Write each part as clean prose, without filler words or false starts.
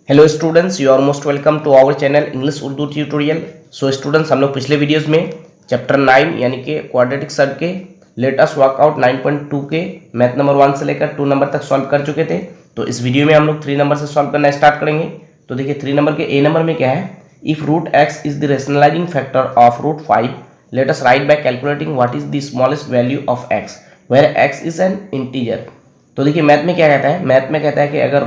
Hello students, you are most welcome to our channel English Urdu tutorial. So students, हम लोग पिछले videos में chapter 9 यानी कि क्वाड्रेटिक सर्कल के लेट अस वर्क आउट 9.2 के मैथ नंबर 1 से लेकर 2 नंबर तक सॉल्व कर चुके थे। तो इस वीडियो में हम लोग 3 नंबर से सॉल्व करना स्टार्ट करेंगे। तो देखिए 3 नंबर के ए नंबर में क्या है, if root x is the rationalising factor of root 5 let us write by calculating what is the smallest value of x where x is an integer. तो देखिए मैथ में क्या कहता है, मैथ में कहता है कि अगर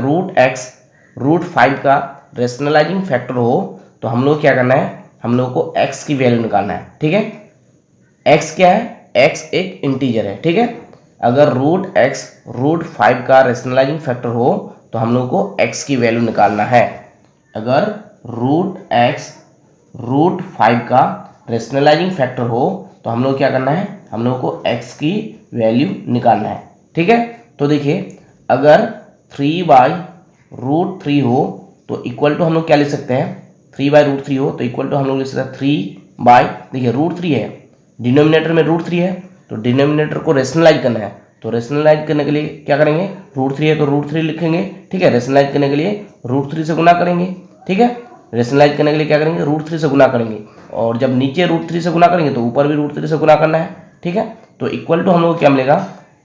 रूट 5 का रेशनलाइजिंग फैक्टर हो तो हम लोग क्या करना है, हम लोग को x की वैल्यू निकालना है। ठीक है, x क्या है, x एक इंटीजर है। ठीक है, अगर रूट 5 का रेशनलाइजिंग फैक्टर हो तो हम लोग को x की वैल्यू निकालना है। अगर रूट 5 का रेशनलाइजिंग फैक्टर हो तो हम लोग क्या करना है, हम लोग को x की वैल्यू निकालना है। ठीक है, तो देखिए अगर 3/√3 हो तो इक्वल टू हम लोग क्या लिख सकते हैं, 3/√3 हो तो इक्वल टू हम लोग लिख सकते हैं 3 देखिए √3 है, डिनोमिनेटर में √3 है तो डिनोमिनेटर को रेशनलाइज करना है। तो रेशनलाइज करने के लिए क्या करेंगे, √3 है तो √3 लिखेंगे। ठीक है, रेशनलाइज करने के लिए √3 से गुना करेंगे। ठीक है, रेशनलाइज करने के लिए क्या करेंगे, √3 से गुना करेंगे। और जब नीचे √3 से गुना करेंगे तो ऊपर भी √3 से गुना करना है। ठीक है, तो इक्वल टू हम लोग क्या मिलेगा,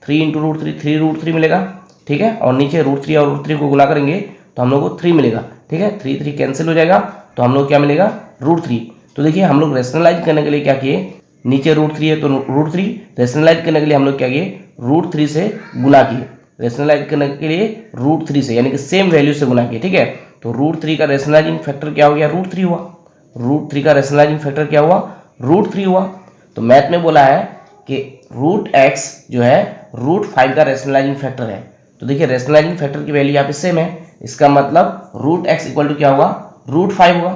3 × √3 3√3 मिलेगा। ठीक है, और नीचे √3 और √3 को गुना करेंगे तो हम लोग को 3 मिलेगा। ठीक है, 3 कैंसिल हो जाएगा तो हम लोग क्या मिलेगा, √3। तो देखिए हम लोग रेशनलाइज करने के लिए क्या किए, नीचे √3 है तो √3, रेशनलाइज करने के लिए हम लोग क्या किए, √3 से गुना किए। रेशनलाइज करने के लिए √3 से यानी कि सेम वैल्यू से गुना किए। ठीक है, तो √3 का रेशनलाइजिंग फैक्टर क्या हो गया, √3 हुआ। √3 का रेशनलाइजिंग फैक्टर क्या हुआ, √3 हुआ। तो मैथ में बोला है कि √x जो है √5 का रेशनलाइजिंग फैक्टर है। तो देखिए रेशनलाइजिंग फैक्टर की वैल्यू यहाँ पे सेम है, इसका मतलब √x इक्वल टू क्या होगा, √5 होगा,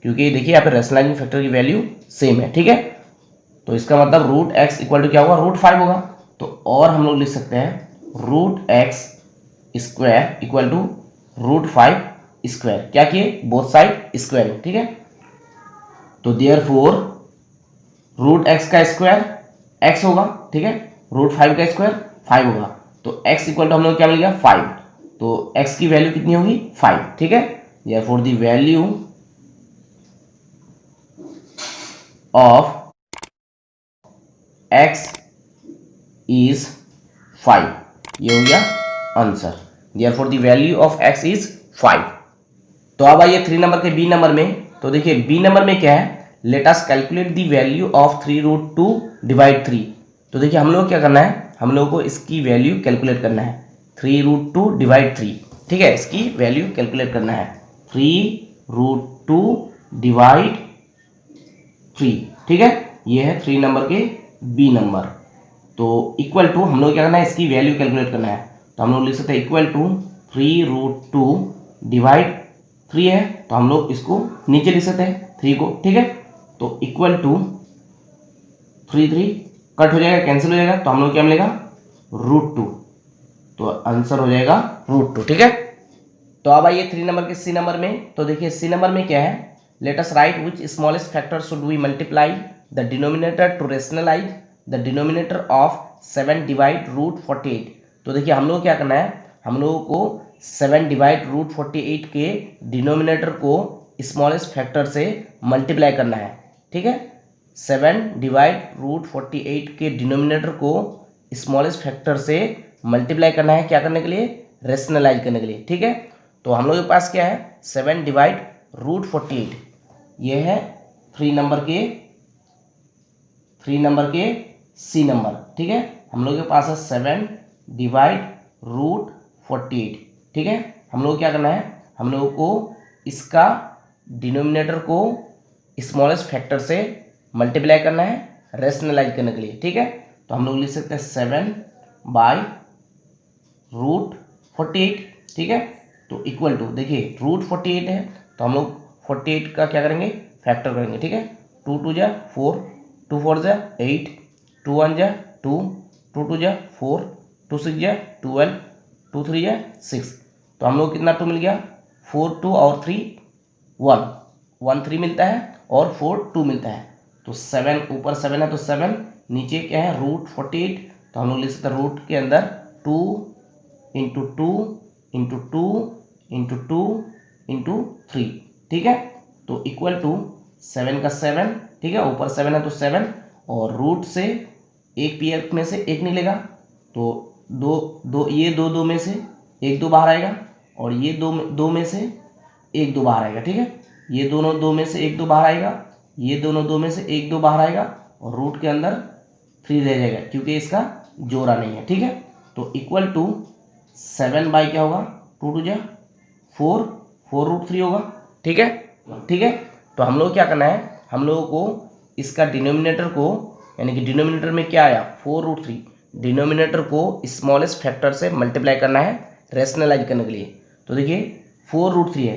क्योंकि देखिए यहाँ पे रेशनलाइजिंग फैक्टर की वैल्यू सेम है। ठीक है, तो इसका मतलब √x इक्वल टू क्या होगा, √5 होगा। तो और हम लोग लिख सकते हैं √x² इक्वल टू √5²। क्या किए, बोथ साइड स्क्वायरिंग। ठीक है, तो देयरफॉर √x का स्क्वायर x होगा। ठीक है, √5 का स्क्वायर 5 होगा। तो x इक्वल टू हम लोग क्या मिल गया, 5। तो x की वैल्यू कितनी होगी, 5। ठीक है, therefore the value of x is 5। ये हो गया answer, therefore the value of x is 5। तो अब आइए 3 नंबर के बी नंबर में। तो देखिए बी नंबर में क्या है, let us calculate the value of 3√2 divide 3। तो देखिए हम लोग क्या करना है, हम लोग को इसकी वैल्यू कैलकुलेट करना है, 3√2 डिवाइड 3। ठीक है, इसकी वैल्यू कैलकुलेट करना है, 3√2 डिवाइड 3। ठीक है, ये है 3 नंबर के बी नंबर। तो इक्वल टू हम लोग क्या करना है, इसकी वैल्यू कैलकुलेट करना है। तो हम लोग लिख सकते हैं इक्वल टू 3√2 डिवाइड 3 है तो हम लोग इसको नीचे लिख सकते हैं 3 को। ठीक है, तो इक्वल टू 3 कट हो जाएगा, कैंसिल हो जाएगा, तो हम लोग क्या मिलेगा, √2। तो आंसर हो जाएगा √2। ठीक है, तो अब आइए 3 नंबर के सी नंबर में। तो देखिए सी नंबर में क्या है, let us write which smallest factor should we multiply the denominator to rationalise the denominator of 7 divide √48। तो देखिए हम लोग क्या करना है, हम लोगों को 7 डिवाइड √48 के डिनोमिनेटर को स्मॉलेस्ट फैक्टर से मल्टीप्लाई करना है। ठीक है, 7 डिवाइड √48 के डिनोमिनेटर को स्मॉलेस्ट फैक्टर से मल्टीप्लाई करना है, क्या करने के लिए, रेशनलाइज करने के लिए। ठीक है, तो हम लोग के पास क्या है, 7 डिवाइड √48, ये है 3 नंबर के सी नंबर। ठीक है, हम लोग के पास है 7 डिवाइड √48। ठीक है, हम लोग क्या करना है, हम लोगों को इसका डिनोमिनेटर को स्मॉलेस्ट फैक्टर से मल्टीप्लाई करना है रेशनलाइज करने के लिए। ठीक है, तो हम लोग लिख सकते हैं 7/√48। ठीक है, तो इक्वल टू देखिए √48 है तो हम लोग 48 का क्या करेंगे, फैक्टर करेंगे। ठीक है, 2 2 जा 4, 2 4 जा 8, 2 1 जा 2, 2 2 जा 4, 2 6 जा 12, 2 3 जा 6। तो हम लोग कितना 2 मिल गया, 4 2 और 3 1, 1 3 मिलता है और 4 2 मिलता है। तो 7 ऊपर 7 है तो 7, नीचे क्या है √48, तो हम लोग लिख सकते हैं रूट के अंदर 2 × 2 × 2 × 2 इंटू 3, ठीक है। तो इक्वल टू 7 का 7, ठीक है, ऊपर 7 है तो 7, और रूट से एक पेयर में से एक निकलेगा, तो ये दो में से एक 2 बाहर आएगा, और ये दो में से एक 2 बाहर आएगा, ठीक है। ये दोनों 2 में से एक 2 बाहर आएगा, ये दोनों 2 में से एक 2 बाहर आएगा, और रूट के अंदर 3 रह जाएगा क्योंकि इसका जोड़ा नहीं है, ठीक है। तो इक्वल टू 7 बाई क्या होगा, 2 2 जा 4, 4 रूट 3 होगा, ठीक है, ठीक है। तो हम लोग क्या करना है, हम लोगों को इसका डिनोमिनेटर को, यानी कि डिनोमिनेटर में क्या आया 4 रूट 3, डिनोमिनेटर को स्मॉलेस्ट फैक्टर से मल्टीप्लाई करना है रैशनलाइज करने के लिए। तो देखिए 4 रूट 3 है,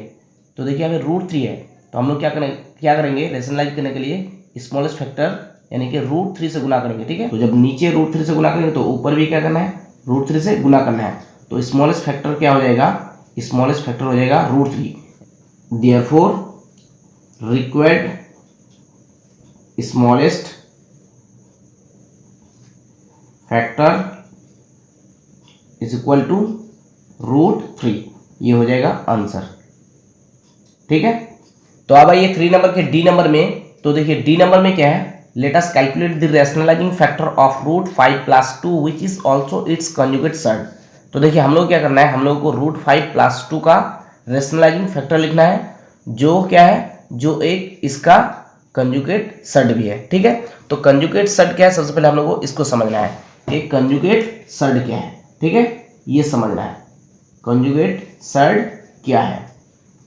तो देखिए अगर रूट 3 है तो हम लोग क्या करेंगे रैशनलाइज करने के लिए स्मॉलेस्ट फैक्टर यानी कि रूट 3 से गुना करेंगे, ठीक है। तो जब नीचे रूट 3 से गुना करेंगे तो ऊपर भी क्या करना है, रूट 3 से गुना करना है। तो स्मॉलेस्ट फैक्टर क्या हो जाएगा, स्मॉलेस्ट फैक्टर हो जाएगा root 3। Therefore required smallest factor is equal to root 3, ये हो जाएगा आंसर, ठीक है। तो अब आइए 3 नंबर के डी नंबर में। तो देखिए डी नंबर में क्या है, let us calculate the rationalising factor of root 5 plus 2 which is also its conjugate surd. तो देखिए हम लोग क्या करना है, हम लोग को रूट 5 प्लस 2 का रैशनलाइजिंग फैक्टर लिखना है, जो क्या है, जो एक इसका कंजुगेट सर्ड भी है, ठीक है। तो कंजुगेट सर्ड क्या है, सबसे पहले हम लोग को इसको समझना है, एक कंजुगेट सर्ड क्या है, ठीक है, ये समझना है कंजुगेट सर्ड क्या है।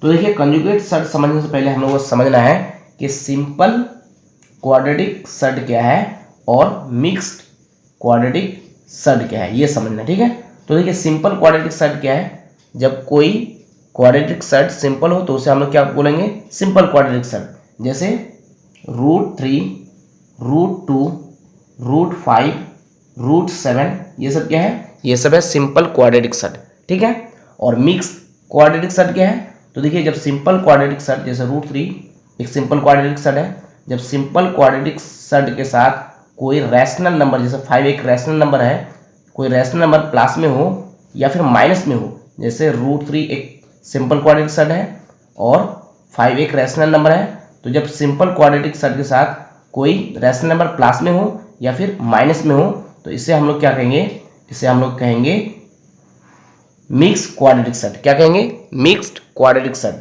तो देखिए कंजुगेट सर्ड समझने से पहले हम लोग को समझना है कि सिंपल क्वाड्रेटिक सर्ड क्या है और मिक्स्ड क्वाड्रेटिक सर्ड क्या है, ये समझना है, ठीक है। तो देखिए सिंपल क्वाड्रेटिक सर्ड क्या है, जब कोई क्वाड्रेटिक सर्ड सिंपल हो तो उसे हम लोग क्या बोलेंगे, सिंपल क्वाड्रेटिक सर्ड। जैसे रूट 3, रूट 2, रूट 5, रूट 7, ये सब क्या है, ये सब है सिंपल क्वाड्रेटिक सर्ड, ठीक है। और मिक्स क्वाड्रेटिक सर्ड क्या है, तो देखिए जब सिंपल क्वाड्रेटिक सर्ड जैसे रूट 3 एक सिंपल क्वाड्रेटिक सर्ड है, जब सिंपल क्वाड्रेटिक सर्ड के साथ कोई रैशनल नंबर जैसे 5 एक रैशनल नंबर है, कोई रैशनल नंबर प्लस में हो या फिर माइनस में हो, जैसे रूट 3 एक सिंपल क्वाड्रेटिक सर्ड है और 5 एक रैशनल नंबर है, तो जब सिंपल क्वाड्रेटिक सर्ड के साथ कोई रैशनल नंबर प्लस में हो या फिर माइनस में हो, तो इसे हम लोग क्या कहेंगे, इसे हम लोग कहेंगे मिक्स क्वाड्रेटिक सर्ड। क्या कहेंगे, मिक्स्ड क्वाड्रेटिक सर्ड।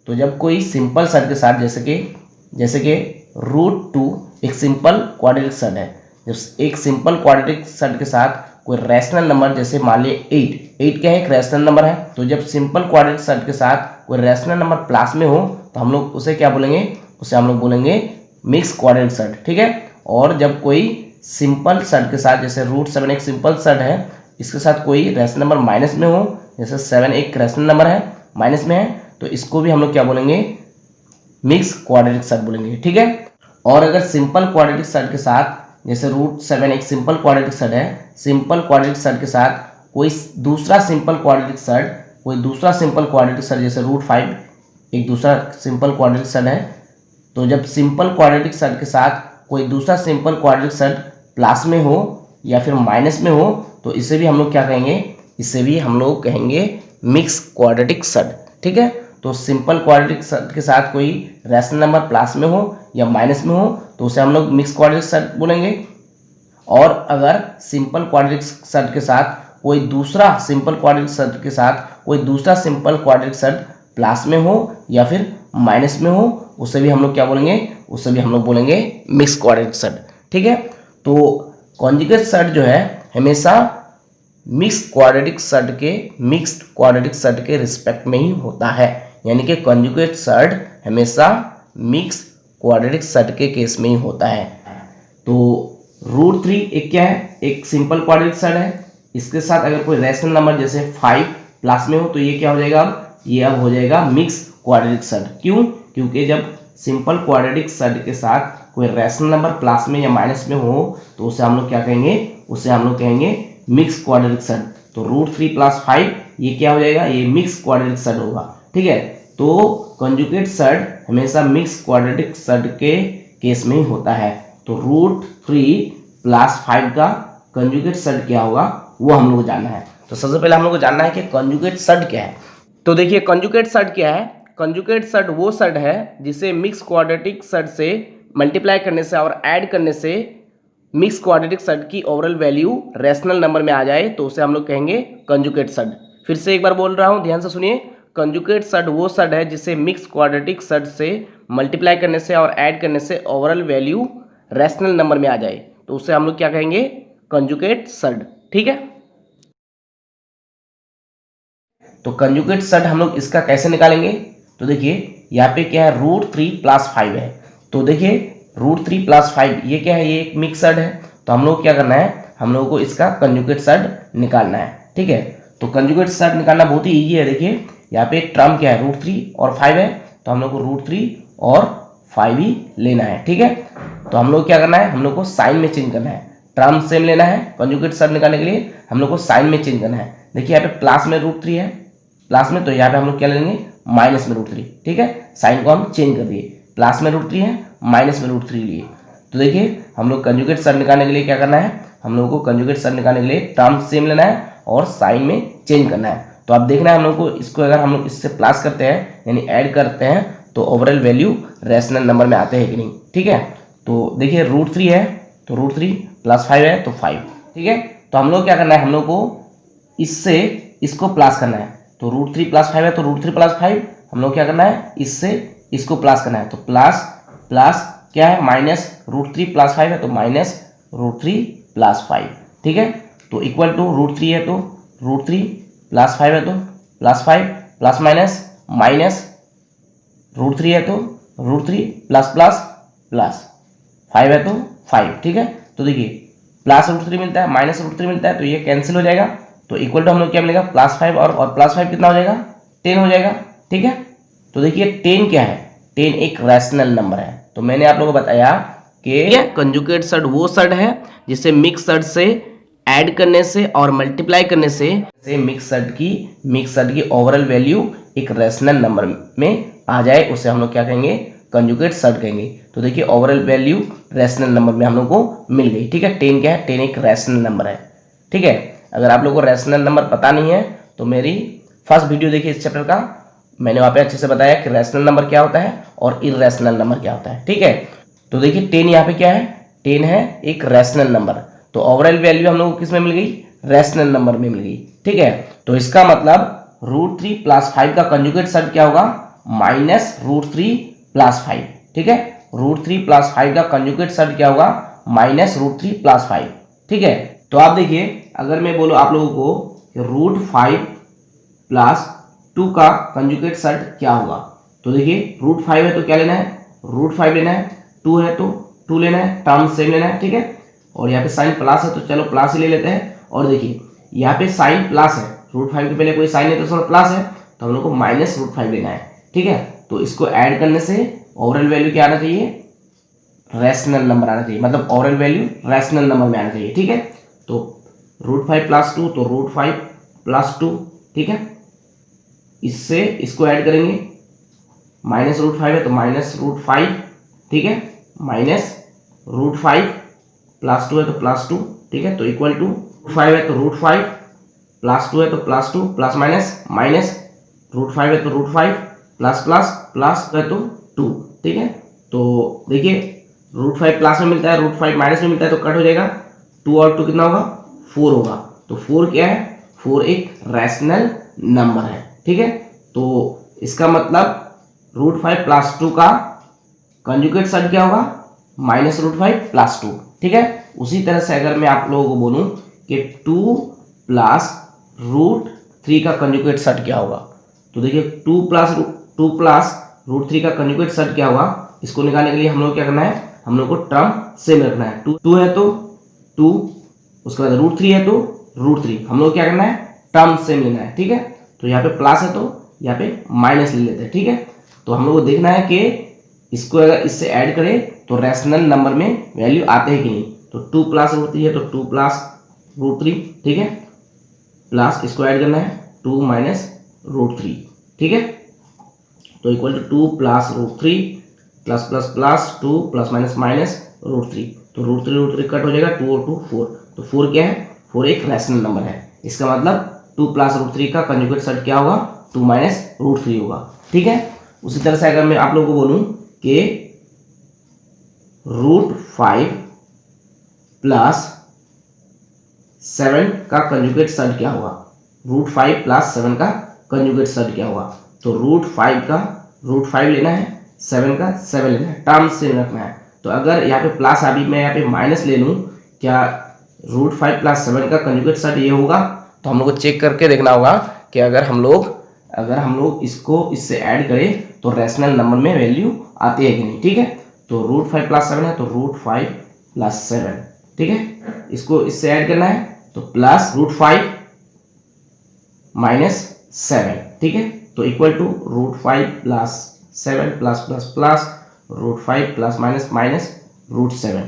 तो जब कोई सिंपल सर्ड के साथ जैसे कि रूट 2 एक सिंपल क्वाड्रेटिक सर्ड है, जब एक सिंपल क्वाड्रेटिक सर्ड के साथ कोई रैशनल नंबर जैसे मान लिए 8 क्या है, एक रैशनल नंबर है, तो जब सिंपल क्वाड्रेटिक सर्ड के साथ कोई रैशनल नंबर प्लस में हो तो हम लोग उसे क्या बोलेंगे, उसे हम लोग बोलेंगे मिक्स क्वाड्रेटिक सर्ड, ठीक है। और जब कोई सिंपल सर्ड के साथ जैसे रूट 7 एक सिंपल सर्ड है, इसके साथ कोई रैशनल नंबर माइनस में हो, जैसे 7 एक रैशनल नंबर है माइनस में है, तो इसको भी हम लोग क्या बोलेंगे, मिक्स क्वाड्रेटिक सर्ड बोलेंगे, ठीक है। और अगर सिंपल क्वाड्रेटिक सर्ड के साथ जैसे रूट 7 एक सिंपल क्वाड्रेटिक सर्ड है, सिंपल क्वाड्रेटिक सर्ड के साथ कोई दूसरा सिंपल क्वाड्रेटिक सर्ड जैसे रूट 5 एक दूसरा सिंपल क्वाड्रेटिक सर्ड है, तो जब सिंपल क्वाड्रेटिक सर्ड के साथ कोई दूसरा सिंपल क्वाड्रेटिक सर्ड प्लस में हो या फिर माइनस में हो, तो इसे भी हम लोग क्या कहेंगे, इसे भी हम लोग कहेंगे मिक्स क्वाड्रेटिक सर्ड, ठीक है। तो सिंपल क्वाड्रेटिक सर्ड के साथ कोई रैशनल नंबर प्लस में हो या माइनस में हो तो उसे हम लोग मिक्स क्वाड्रेटिक सर्ड बोलेंगे। और अगर सिंपल क्वाड्रेटिक सर्ड के साथ कोई दूसरा सिंपल क्वाड्रेटिक सर्ड के साथ कोई दूसरा सिंपल क्वाड्रेटिक सर्ड प्लस में हो या फिर माइनस में हो, उसे भी हम लोग क्या बोलेंगे, उसे भी हम लोग बोलेंगे मिक्स क्वाड्रेटिक सर्ड, ठीक है। तो कॉन्जुगेट सर्ड जो है हमेशा मिक्स्ड क्वाड्रेटिक सर्ड के रिस्पेक्ट में ही होता है, यानी कि कॉन्जुगेट सर्ड हमेशा मिक्स क्वाड्रेटिक सर्ड के केस में ही होता है। तो रूट 3 एक क्या है, एक सिंपल क्वाड्रेटिक सर्ड है, इसके साथ अगर कोई रैशनल नंबर जैसे 5 प्लस में हो तो ये क्या हो जाएगा, ये अब हो जाएगा मिक्स क्वाड्रेटिक सर्ड। क्यों, क्योंकि जब सिंपल क्वाड्रेटिक सर्ड के साथ कोई रैशनल नंबर प्लस में या माइनस में हो तो उसे हम लोग क्या कहेंगे, उसे हम लोग कहेंगे मिक्स क्वाड्रेटिक सर्ड। तो रूट 3 प्लस 5 ये क्या हो जाएगा, ये मिक्स क्वाड्रेटिक सर्ड होगा, ठीक है। तो कंजुगेट सर्ड हमेशा मिक्स क्वाड्रेटिक सर्ड के केस में ही होता है। तो रूट 3 प्लस 5 का कंजुगेट सर्ड क्या होगा वो हम लोग को जानना है। तो सबसे पहले हम लोग को जानना है कि कंजुगेट सर्ड क्या है। तो देखिए कंजुगेट सर्ड क्या है, कंजुगेट सर्ड वो सर्ड है जिसे मिक्स क्वाड्रेटिक सर्ड से मल्टीप्लाई करने से और ऐड करने से मिक्स क्वाड्रेटिक सर्ड की ओवरऑल वैल्यू रैशनल नंबर में आ जाए तो उसे हम लोग कहेंगे कंजुगेट सर्ड। फिर से एक बार बोल रहा हूँ, ध्यान से सुनिए। कंजुगेट सर्ड वो सर्ड है जिसे मिक्स क्वाड्रेटिक सर्ड से मल्टीप्लाई करने से और ऐड करने से ओवरऑल वैल्यू रैशनल नंबर में आ जाए तो उसे हम लोग क्या कहेंगे, कंजुगेट सर्ड। ठीक है, तो कंजुगेट सर्ड हम लोग इसका कैसे निकालेंगे, तो देखिए यहाँ पे क्या है, √3 + 5 है। तो देखिए √3 + 5 ये क्या है, ये एक मिक्स सर्ड है। तो हम लोग क्या करना है, हम लोगों को इसका कंजुगेट सर्ड निकालना है। ठीक है, तो कंजुगेट सर्ड निकालना बहुत ही ईजी है। देखिए यहाँ पे एक टर्म क्या है, √3 और 5 है, तो हम लोग को √3 और 5 ही लेना है। ठीक है, तो हम लोग क्या करना है, हम लोग को साइन में चेंज करना है। टर्म सेम लेना है, कंजुगेट सर्ड निकालने के लिए हम लोग को साइन में चेंज करना है। देखिए यहाँ पे प्लस में √3 है, प्लस में, तो यहाँ पे हम लोग क्या लेंगे, माइनस में √3। ठीक है, साइन को हम चेंज कर दिए, प्लस में √3 है, माइनस में √3 लिए। तो देखिए हम लोग कंजुगेट सर्ड निकालने के लिए क्या करना है, हम लोगों को कंजुगेट सर्ड निकालने के लिए टर्म सेम लेना है और साइन में चेंज करना है। तो अब देखना है हम लोग को, इसको अगर हम लोग इससे प्लस करते हैं यानी ऐड करते हैं तो ओवरऑल वैल्यू रैशनल नंबर में आते हैं कि नहीं। ठीक है, तो देखिए √3 है, तो √3 + 5 है तो 5। ठीक है, तो हम लोग क्या करना है, हम लोग को इससे इसको प्लस करना है। तो √3 + 5 है, तो √3 + 5 हम लोग क्या करना है, इससे इसको प्लस करना है। तो प्लस प्लस क्या है, माइनस √3 + 5 है, तो माइनस √3 + 5। ठीक है, तो इक्वल टू √3 है, तो √3 + 5 है, तो +5 प्लस माइनस माइनस √3 है, तो √3 प्लस प्लस प्लस 5 है, तो 5। ठीक है, तो देखिए प्लस √3 मिलता है, माइनस √3 मिलता है, तो ये कैंसिल हो जाएगा। तो इक्वल टू हम लोग क्या मिलेगा, +5 और +5 कितना हो जाएगा, 10 हो जाएगा। ठीक है, तो देखिए 10 क्या है, 10 एक रैशनल नंबर है। तो मैंने आप लोगों को बताया कि कंजुगेट सर्ड वो सर्ड है जिसे मिक्स सर्ड से ऐड करने से और मल्टीप्लाई करने से मिक्स सर्ड की ओवरऑल वैल्यू एक रैशनल नंबर में आ जाए, उसे हम लोग क्या कहेंगे, कंजुगेट सर्ड कहेंगे। तो देखिए ओवरऑल वैल्यू रैशनल नंबर में हम लोग को मिल गई। ठीक है, 10 क्या है, 10 एक रैशनल नंबर है। ठीक है, अगर आप लोगों को रैशनल नंबर पता नहीं है तो मेरी फर्स्ट वीडियो देखिए इस चैप्टर का, मैंने वहाँ पे अच्छे से बताया कि रैशनल नंबर क्या होता है और इररैशनल नंबर क्या होता है। ठीक है, तो देखिए 10 यहाँ पे क्या है, 10 है एक रैशनल नंबर। तो ओवरऑल वैल्यू हम लोग को किस में मिल गई, रैशनल नंबर में मिल गई। ठीक है, तो इसका मतलब √3 + 5 का कंजुगेट सर्ड क्या होगा, -√3 + 5। ठीक है, √3 + 5 का कंजुगेट सर्ड क्या होगा, -√3 + 5। ठीक है, तो आप देखिए अगर मैं बोलूँ आप लोगों को √5 + 2 का कंजुगेट सर्ड क्या होगा, तो देखिए √5 है तो क्या लेना है, √5 लेना है, 2 है तो 2 लेना है, टर्म सेम लेना है। ठीक है, और यहाँ पे साइन प्लस है तो चलो प्लस ही ले लेते हैं। और देखिए यहाँ पे साइन प्लस है, √5 के पहले कोई साइन है तो सब प्लस है, तो हम लोग को -√5 लेना है। ठीक है, तो इसको ऐड करने से ओवरऑल वैल्यू क्या आना चाहिए, रैशनल नंबर आना चाहिए, मतलब ओवरऑल वैल्यू रैशनल नंबर में आना चाहिए। ठीक है, तो √5 + 2 तो √5 + 2। ठीक है, इससे इसको ऐड करेंगे, -√5 है तो -√5। ठीक है, -√5 + 2 है तो +2। ठीक है, तो इक्वल टू 5 है तो √5 + 2 है तो +2 प्लस माइनस √5 है तो √5 प्लस प्लस प्लस है तो 2। ठीक है, तो देखिए √5 प्लस में मिलता है, √5 माइनस में मिलता है, तो कट हो जाएगा। 2 और 2 कितना होगा, 4 होगा। तो 4 क्या है, 4 एक रैशनल नंबर है। ठीक है, तो इसका मतलब √5 + 2 का कंजुगेट सर्ड क्या होगा, -√5 + 2। ठीक है, उसी तरह से अगर मैं आप लोगों को बोलूं कि 2 + √3 का कंजुगेट सर्ड क्या होगा, तो देखिए 2 + √3 का कंजुगेट सर्ड क्या होगा, इसको निकालने के लिए हम लोग क्या करना है, हम लोग को टर्म सेम रखना है। 2 है तो 2, उसके बाद √3 है तो √3, हम लोग क्या करना है, टर्म सेम लेना है। ठीक है, तो यहाँ पे प्लस है तो यहाँ पे माइनस ले लेते हैं। ठीक है, तो हम लोग को देखना है कि इसको अगर इससे ऐड करें तो रैशनल नंबर में वैल्यू आते हैं कि नहीं। तो 2 + √3 है तो 2 + √3। ठीक है, प्लस इसको ऐड करना है 2 - √3। ठीक है, तो equal to 2 + √3 plus plus plus 2 plus minus minus √3। तो √3 कट हो जाएगा, 2 और 2 4। तो 4 क्या है, 4 एक रैशनल नंबर है। इसका मतलब 2 + √3 का कंजुगेट सर्ड क्या होगा, 2 - √3 होगा। ठीक है, उसी तरह से अगर मैं आप लोगों को बोलूं कि √5 प्लस 7 का कंजुगेट सर्ड क्या होगा, √5 प्लस 7 का कंजुगेट सर्ड क्या होगा। तो √5 लेना है, 7 का 7 लेना है, टर्म से रखना है। तो अगर यहाँ पे प्लस अभी मैं यहाँ पे माइनस ले लूँ, क्या √5 प्लस 7 का कंजुगेट सर्ड ये होगा। तो हम लोग को चेक करके देखना होगा कि अगर हम लोग इसको इससे ऐड करें तो रैशनल नंबर में वैल्यू आती है कि नहीं। ठीक है, तो √5 प्लस 7 है तो √5 प्लस 7, ठीक है, इसको इससे ऐड करना है तो प्लस √5 माइनस 7, ठीक है, तो equal to √5 plus 7 plus plus plus √5 plus minus minus √7।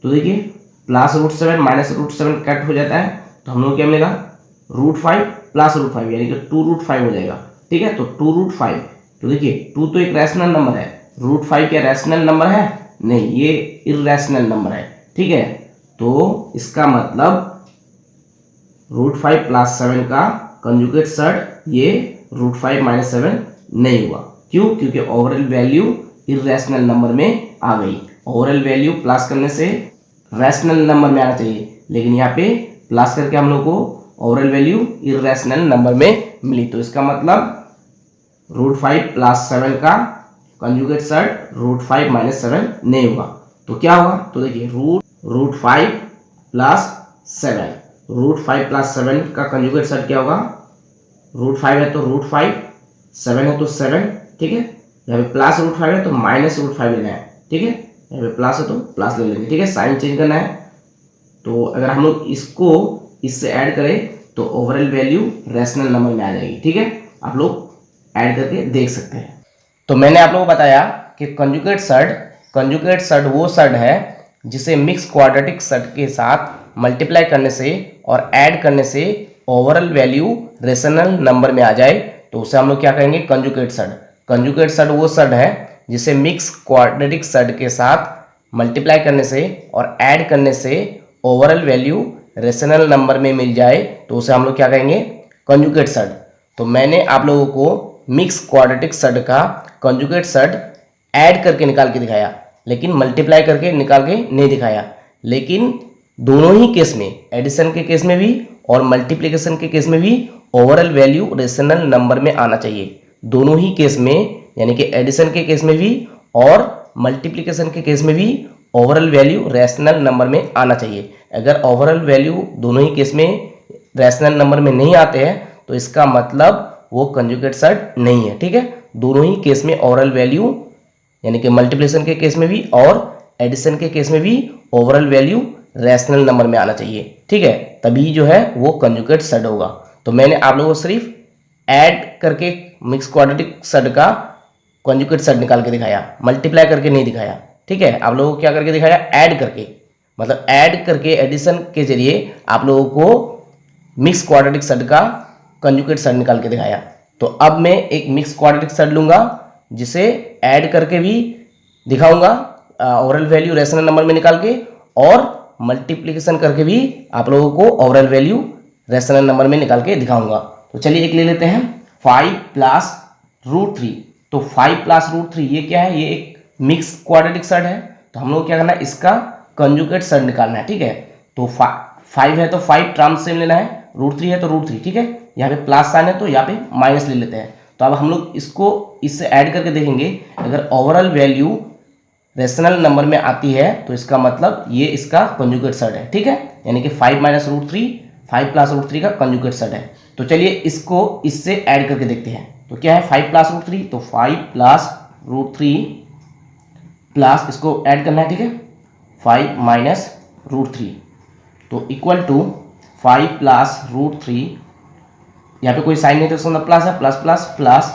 तो देखिए प्लस √7 माइनस √7 कट हो जाता है, तो हम लोग क्या मिलेगा √5 प्लस √5 यानी कि 2√5 हो जाएगा। ठीक है, तो 2√5, तो देखिए 2 तो एक रैशनल नंबर है, √5 क्या रैशनल नंबर है, नहीं, ये इर्रेशनल नंबर है। ठीक है, तो इसका मतलब √5 प्लस 7 का कंजुगेट सर्ड ये √5 माइनस 7 नहीं हुआ। क्यों, क्योंकि ओवरऑल वैल्यू इर्रेशनल नंबर में आ गई। ओवरऑल वैल्यू प्लस करने से रैशनल नंबर में आना चाहिए, लेकिन यहाँ पे प्लस करके हम लोग को ओवरऑल वैल्यू इर्रेशनल नंबर में मिली। तो इसका मतलब √5 प्लस 7 का कंजुगेट सर्ड √5 माइनस 7 नहीं हुआ। तो क्या होगा, तो देखिए √5 प्लस 7, √5 प्लस 7 का कंजुगेट सर्ड क्या होगा, √5 है तो √5, 7 है तो 7, ठीक है, यहाँ पे प्लस √5 है तो माइनस √5 लेना है। ठीक है, यहाँ पे प्लस है तो प्लस ले लेंगे। ठीक है, साइन चेंज करना है। तो अगर हम लोग इसको इससे ऐड करें तो ओवरऑल वैल्यू रैशनल नंबर में आ जाएगी। ठीक है, आप लोग ऐड करके देख सकते हैं। तो मैंने आप लोगों को बताया कि कंजुगेट सर्ड वो सर्ड है जिसे मिक्स क्वाड्रेटिक सर्ड के साथ मल्टीप्लाई करने से और ऐड करने से ओवरऑल वैल्यू रैशनल नंबर में आ जाए, तो उसे हम लोग क्या कहेंगे, कंजुगेट सर्ड। कंजुगेट सर्ड वो सर्ड है जिसे मिक्स क्वाड्रेटिक सर्ड के साथ मल्टीप्लाई करने से और ऐड करने से ओवरऑल वैल्यू रैशनल नंबर में मिल जाए, तो उसे हम लोग क्या कहेंगे, कंजुगेट सर्ड। तो मैंने आप लोगों को मिक्स क्वाड्रेटिक सर्ड का कंजुगेट सर्ड ऐड करके निकाल के दिखाया, लेकिन मल्टीप्लाई करके निकाल के नहीं दिखाया। लेकिन दोनों ही केस में, एडिशन के केस में भी और मल्टीप्लिकेशन के केस में भी ओवरऑल वैल्यू रैशनल नंबर में आना चाहिए। दोनों ही केस में, यानी कि एडिशन के केस में भी और मल्टीप्लिकेशन के केस में भी ओवरऑल वैल्यू रैशनल नंबर में आना चाहिए। अगर ओवरऑल वैल्यू दोनों ही केस में रैशनल नंबर में नहीं आते हैं तो इसका मतलब वो कंजुगेट सर्ड नहीं है। ठीक है, दोनों ही केस में ओवरऑल वैल्यू, यानी कि मल्टीप्लिकेशन के केस में भी और एडिशन के केस में भी ओवरऑल वैल्यू रैशनल नंबर में आना चाहिए। ठीक है, तभी जो है वो कंजुगेट सर्ड होगा। तो मैंने आप लोगों को सिर्फ ऐड करके मिक्स क्वाड्रेटिक सर्ड का कंजुगेट सर्ड निकाल के दिखाया, मल्टीप्लाई करके नहीं दिखाया। ठीक है, आप लोगों को क्या करके दिखाया, ऐड करके, मतलब ऐड करके एडिशन के जरिए आप लोगों को मिक्स क्वाड्रेटिक सर्ड का कंजुगेट सर्ड निकाल के दिखाया। तो अब मैं एक मिक्स क्वाड्रेटिक सर्ड लूंगा जिसे ऐड करके भी दिखाऊंगा ओवरऑल वैल्यू रैशनल नंबर में निकाल के, और मल्टीप्लिकेशन करके भी आप लोगों को ओवरऑल वैल्यू रैशनल नंबर में निकाल के दिखाऊंगा। तो चलिए एक ले लेते हैं, 5 प्लस √3। तो 5 प्लस √3 ये क्या है, ये एक मिक्स क्वाड्रेटिक सर्ड है। तो हम लोग क्या करना है, इसका कंजुगेट सर्ड निकालना है। ठीक है, तो 5 है तो 5 टर्म्स से लेना है, √3 है तो √3। ठीक है, यहाँ पे प्लस साइन है तो यहाँ पे माइनस ले लेते हैं। तो अब हम लोग इसको इससे ऐड करके देखेंगे, अगर ओवरऑल वैल्यू रैशनल नंबर में आती है तो इसका मतलब ये इसका कंजुगेट सर्ड है। ठीक है, यानी कि 5 माइनस √3, 5 प्लस √3 का कंजुगेट सर्ड है। तो चलिए इसको इससे ऐड करके देखते हैं। तो क्या है 5 प्लस √3, तो 5 प्लस √3 प्लस इसको ऐड करना है। ठीक है, 5 माइनस √3 तो इक्वल टू 5 प्लस √3, यहाँ पे कोई साइन नहीं तो इसका प्लस है, प्लस प्लस प्लस,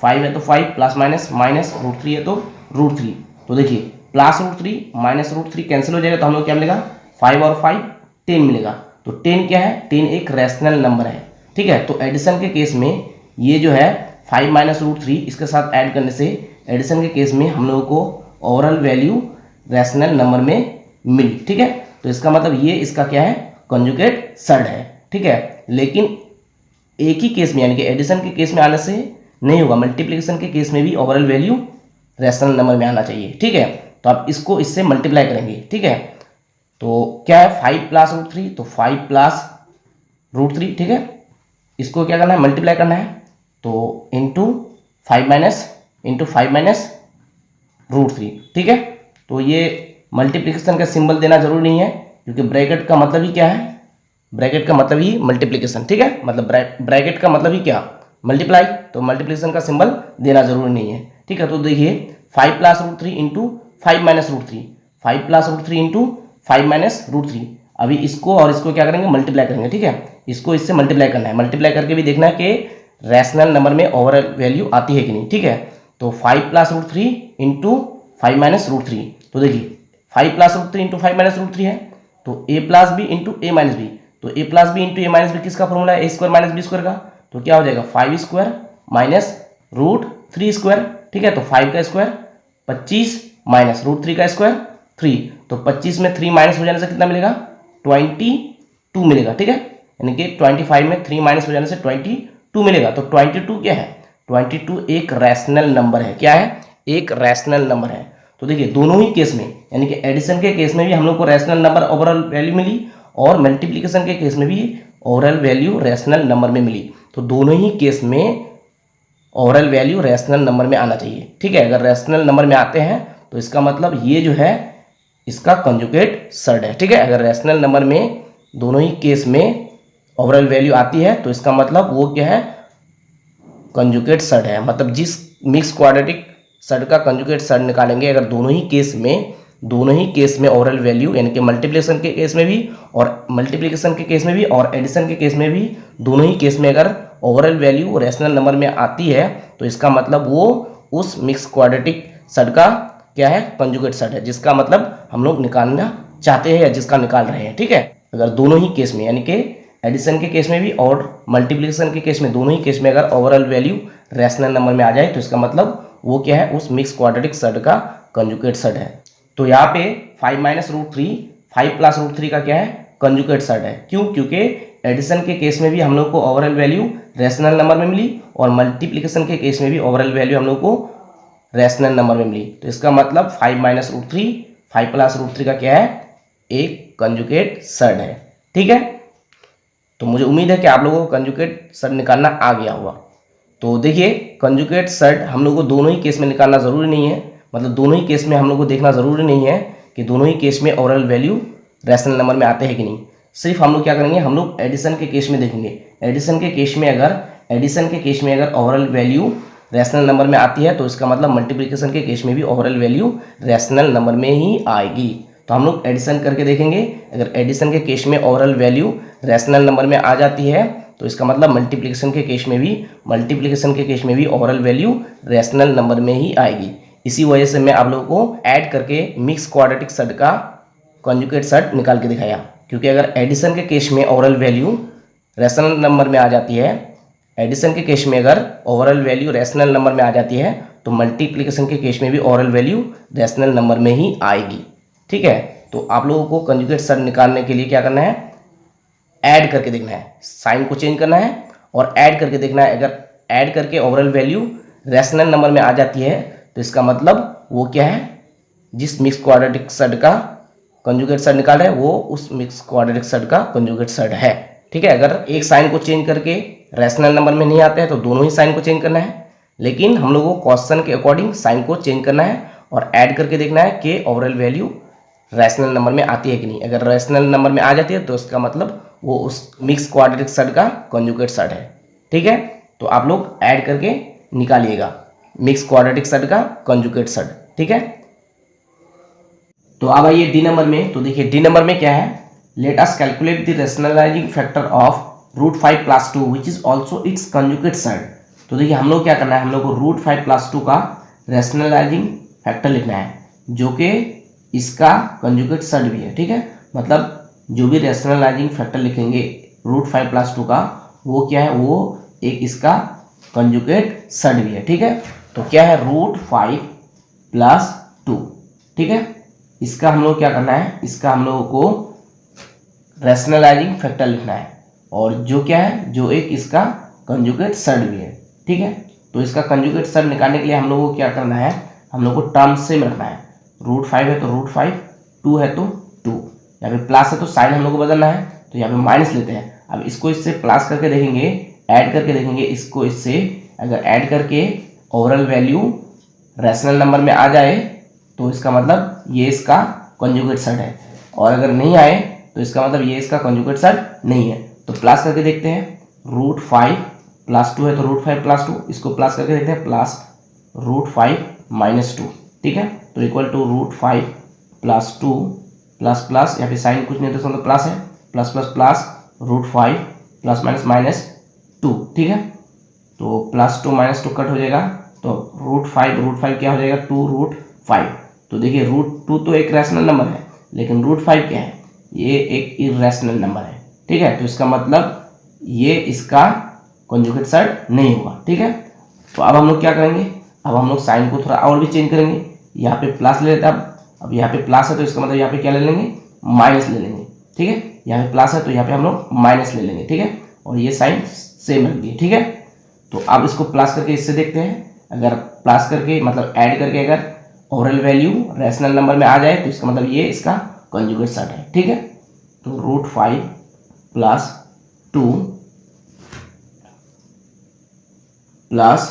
5 है तो 5 प्लस माइनस माइनस √3 है तो √3। तो देखिए प्लस √3 माइनस √3 कैंसिल हो जाएगा, तो हम लोग क्या मिलेगा, 5 और 5 10 मिलेगा। तो 10 क्या है, 10 एक रैशनल नंबर है। ठीक है, तो एडिशन के केस में ये जो है 5 माइनस √3 इसके साथ ऐड करने से एडिशन के केस में हम लोगों को ओवरऑल वैल्यू रैशनल नंबर में मिली। ठीक है, तो इसका मतलब ये इसका क्या है, कंजुगेट सर्ड है। ठीक है, लेकिन एक ही केस में, यानी कि एडिशन के केस में आने से नहीं होगा, मल्टीप्लिकेशन के केस में भी ओवरऑल वैल्यू रैशनल नंबर में आना चाहिए। ठीक है, तो आप इसको इससे मल्टीप्लाई करेंगे। ठीक है, तो क्या है 5 प्लस रूट 3, तो 5 प्लस रूट 3। ठीक है, इसको क्या करना है, मल्टीप्लाई करना है, तो इंटू 5 माइनस रूट 3। ठीक है, तो ये मल्टीप्लिकेशन का सिंबल देना जरूरी नहीं है, क्योंकि ब्रैकेट का मतलब ही क्या है, ब्रैकेट का मतलब ही मल्टीप्लिकेशन। ठीक है, मतलब ब्रैकेट का मतलब ही क्या, मल्टीप्लाई, तो मल्टीप्लिकेशन का सिंबल देना जरूरी नहीं है। ठीक है, तो देखिए 5 plus root 3 into 5 minus root 3, 5 plus root 3 into 5 minus root 3। अभी इसको और इसको क्या करेंगे, मल्टीप्लाई करेंगे। ठीक है, इसको इससे मल्टीप्लाई करना है, मल्टीप्लाई करके भी देखना है कि रैशनल नंबर में ओवरऑल वैल्यू आती है कि नहीं। ठीक है, तो 5 plus root 3 into 5 minus root 3, तो देखिए 5 plus root 3 into 5 minus root 3 है, तो a plus b into a minus b, तो a plus b into a minus b किसका फॉर्मूला है, a square minus b square का, तो क्या हो जाएगा 5 स्क्वायर माइनस रूट 3 स्क्वायर। ठीक है, तो 5 का स्क्वायर 25 माइनस रूट 3 का स्क्वायर 3, तो 25 में 3 माइनस हो जाने से कितना मिलेगा, 22 मिलेगा। ठीक है, यानी कि 25 में 3 माइनस हो जाने से 22 मिलेगा। तो 22 क्या है, 22 एक रैशनल नंबर है। क्या है, एक रैशनल नंबर है। तो देखिए दोनों ही केस में, यानी कि एडिशन के केस में भी हम लोग को रैशनल नंबर ओवरऑल वैल्यू मिली, और मल्टीप्लिकेशन के केस में भी ओवरऑल वैल्यू रैशनल नंबर में मिली। तो दोनों ही केस में ओवरऑल वैल्यू रैशनल नंबर में आना चाहिए। ठीक है, अगर रैशनल नंबर में आते हैं तो इसका मतलब ये जो है इसका कंजुगेट सर्ड है। ठीक है, अगर रैशनल नंबर में दोनों ही केस में ओवरऑल वैल्यू आती है तो इसका मतलब वो क्या है, कंजुगेट सर्ड है। मतलब जिस मिक्स क्वाड्रेटिक सर्ड का कंजुगेट सर्ड निकालेंगे, अगर दोनों ही केस में ओवरऑल वैल्यू, यानी कि मल्टीप्लिकेशन के केस में भी और मल्टीप्लिकेशन के केस में भी और एडिशन के केस में भी, दोनों ही केस में अगर ओवरऑल वैल्यू रैशनल नंबर में आती है तो इसका मतलब वो उस मिक्स क्वाड्रेटिक सर्ड का क्या है, कंजुगेट सर्ड है, जिसका मतलब हम लोग निकालना चाहते हैं या जिसका निकाल रहे हैं। ठीक है, अगर दोनों ही केस में, यानी कि एडिशन के केस में भी और मल्टीप्लिकेशन के केस में, दोनों ही केस में अगर ओवरऑल वैल्यू रैशनल नंबर में आ जाए तो इसका मतलब वो क्या है, उस मिक्स क्वाड्रेटिक सर्ड का कंजुगेट सर्ड है। तो यहाँ पे 5 माइनस रूट 3, 5 प्लस रूट 3 का क्या है, कंजुगेट सर्ड है। क्यों, क्योंकि एडिशन के केस में भी हम लोग को ओवरऑल वैल्यू रैशनल नंबर में मिली, और मल्टीप्लिकेशन के केस में भी ओवरऑल वैल्यू हम लोग को रैशनल नंबर में मिली। तो इसका मतलब 5 माइनस रूट 3, 5 प्लस रूट 3 का क्या है, एक कंजुगेट सर्ड है। ठीक है, तो मुझे उम्मीद है कि आप लोगों को कंजुगेट सर्ड निकालना आ गया होगा। तो देखिए कंजुगेट सर्ड हम लोग को दोनों ही केस में निकालना जरूरी नहीं है, मतलब दोनों ही केस में हम लोग को देखना जरूरी नहीं है कि दोनों ही केस में ओवरऑल वैल्यू रैशनल नंबर में आते हैं कि नहीं। सिर्फ हम लोग क्या करेंगे, हम लोग एडिशन के केस में देखेंगे। एडिशन के केस में अगर ओवरऑल वैल्यू रैशनल नंबर में आती है तो इसका मतलब मल्टीप्लिकेशन के केस में भी ओवरऑल वैल्यू रैशनल नंबर में ही आएगी। तो हम लोग एडिशन करके देखेंगे, अगर एडिशन के केस में ओवरऑल वैल्यू रैशनल नंबर में आ जाती है तो इसका मतलब मल्टीप्लिकेशन के केस में भी ओवरऑल वैल्यू रैशनल नंबर में ही आएगी। इसी वजह से मैं आप लोगों को ऐड करके मिक्स क्वाड्रेटिक सर्ड का कंजुगेट सर्ड निकाल के दिखाया, क्योंकि अगर एडिशन के केस में ओवरऑल वैल्यू रैशनल नंबर में आ जाती है, एडिशन के केस में अगर ओवरऑल वैल्यू रैशनल नंबर में आ जाती है तो मल्टीप्लिकेशन के केस में भी ओवरऑल वैल्यू रैशनल नंबर में ही आएगी। ठीक है, तो आप लोगों को कंजुगेट सर्ड निकालने के लिए क्या करना है, ऐड करके देखना है, साइन को चेंज करना है और ऐड करके देखना है। अगर ऐड करके ओवरऑल वैल्यू रैशनल नंबर में आ जाती है तो इसका मतलब वो क्या है, जिस मिक्स क्वाड्रेटिक सर्ड का कंजुगेट सर्ड निकाल रहे हैं वो उस मिक्स क्वाड्रेटिक सर्ड का कंजुगेट सर्ड है। ठीक है, अगर एक साइन को चेंज करके रैशनल नंबर में नहीं आते हैं तो दोनों ही साइन को चेंज करना है, लेकिन हम लोगों को क्वेश्चन के अकॉर्डिंग साइन को चेंज करना है और ऐड करके देखना है कि ओवरऑल वैल्यू रैशनल नंबर में आती है कि नहीं। अगर रैशनल नंबर में आ जाती है तो इसका मतलब वो उस मिक्स क्वाड्रेटिक सर्ड का कंजुगेट सर्ड है। ठीक है, तो आप लोग ऐड करके निकालिएगा मिक्स क्वाड्रेटिक सर्ड का कंजुगेट सर्ड। ठीक है, तो अब आइए डी नंबर में। तो देखिए डी नंबर में क्या है, let us calculate the rationalising factor of √5 + 2 which is also its conjugate surd. तो देखिए हम लोग क्या करना है, हम लोग को √5 + 2 का रैशनलाइजिंग फैक्टर लिखना है जो कि इसका कंजुगेट सर्ड भी है। ठीक है, मतलब जो भी रैशनलाइजिंग फैक्टर लिखेंगे √5 + 2 का, वो क्या है, वो एक इसका कंजुगेट सर्ड भी है। ठीक है, तो क्या है √5 + 2। ठीक है, इसका हम लोग क्या करना है, इसका हम लोगों को रैशनलाइजिंग फैक्टर लिखना है और जो क्या है, जो एक इसका कंजुगेट सर्ड भी है। ठीक है, तो इसका कंजुगेट सर्ड निकालने के लिए हम लोगों को क्या करना है, हम लोग को टर्म सेम रखना है। √5 है तो √5, 2 है तो 2, यहाँ पे प्लस है तो साइन हम लोग को बदलना है, तो यहाँ पे माइनस लेते हैं। अब इसको इससे प्लस करके देखेंगे, ऐड करके देखेंगे इसको इससे, अगर ऐड करके ओवरऑल वैल्यू रैशनल नंबर में आ जाए तो इसका मतलब ये इसका कंजुगेट सर्ड है, और अगर नहीं आए तो इसका मतलब ये इसका कंजुगेट सर्ड नहीं है। तो प्लस करके देखते हैं, √5 + 2 है तो √5 + 2, इसको प्लस करके देखते हैं, प्लस √5 - 2, ठीक है। तो इक्वल टू √5 + 2 प्लस प्लस, यहाँ पे साइन कुछ नहीं तो मतलब प्लस है, plus plus plus √5 plus minus 2, ठीक है। तो +2 - 2 कट हो जाएगा, तो √5 क्या हो जाएगा, 2√5। तो देखिए √2 तो एक रैशनल नंबर है, लेकिन √5 क्या है, ये एक इरैशनल नंबर है, ठीक है। तो इसका मतलब ये इसका कंजुगेट सर्ड नहीं होगा, ठीक है। तो अब हम लोग क्या करेंगे, अब हम लोग साइन को थोड़ा और भी चेंज करेंगे, यहाँ पे प्लस ले लेते हैं। अब यहाँ पे प्लस है तो इसका मतलब यहाँ पे क्या ले लेंगे, माइनस ले लेंगे, ठीक है। यहाँ पे प्लस है तो यहाँ पे हम लोग माइनस ले लेंगे, ठीक है। और ये साइन सेम रख दिए, ठीक है। तो अब इसको प्लस करके इससे देखते हैं, अगर प्लस करके मतलब ऐड करके अगर ओवरऑल वैल्यू रैशनल नंबर में आ जाए तो इसका मतलब ये इसका कंजुगेट सर्ड है, ठीक है। तो √5 + 2 प्लस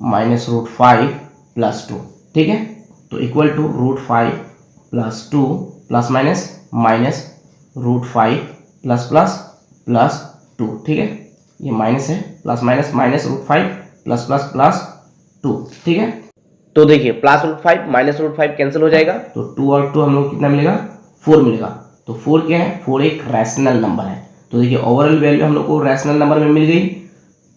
-√5 + 2, ठीक है। तो equal to √5 + 2 plus minus √5 plus 2, ठीक है। ये माइनस है, प्लस माइनस √5 प्लस 2, ठीक है। तो देखिए +√5 -√5 कैंसिल हो जाएगा, तो 2 और 2 हम लोग कितना मिलेगा, 4 मिलेगा। तो 4 क्या है, 4 एक रैशनल नंबर है। तो देखिए ओवरऑल वैल्यू हम लोग को रैशनल नंबर में मिल गई,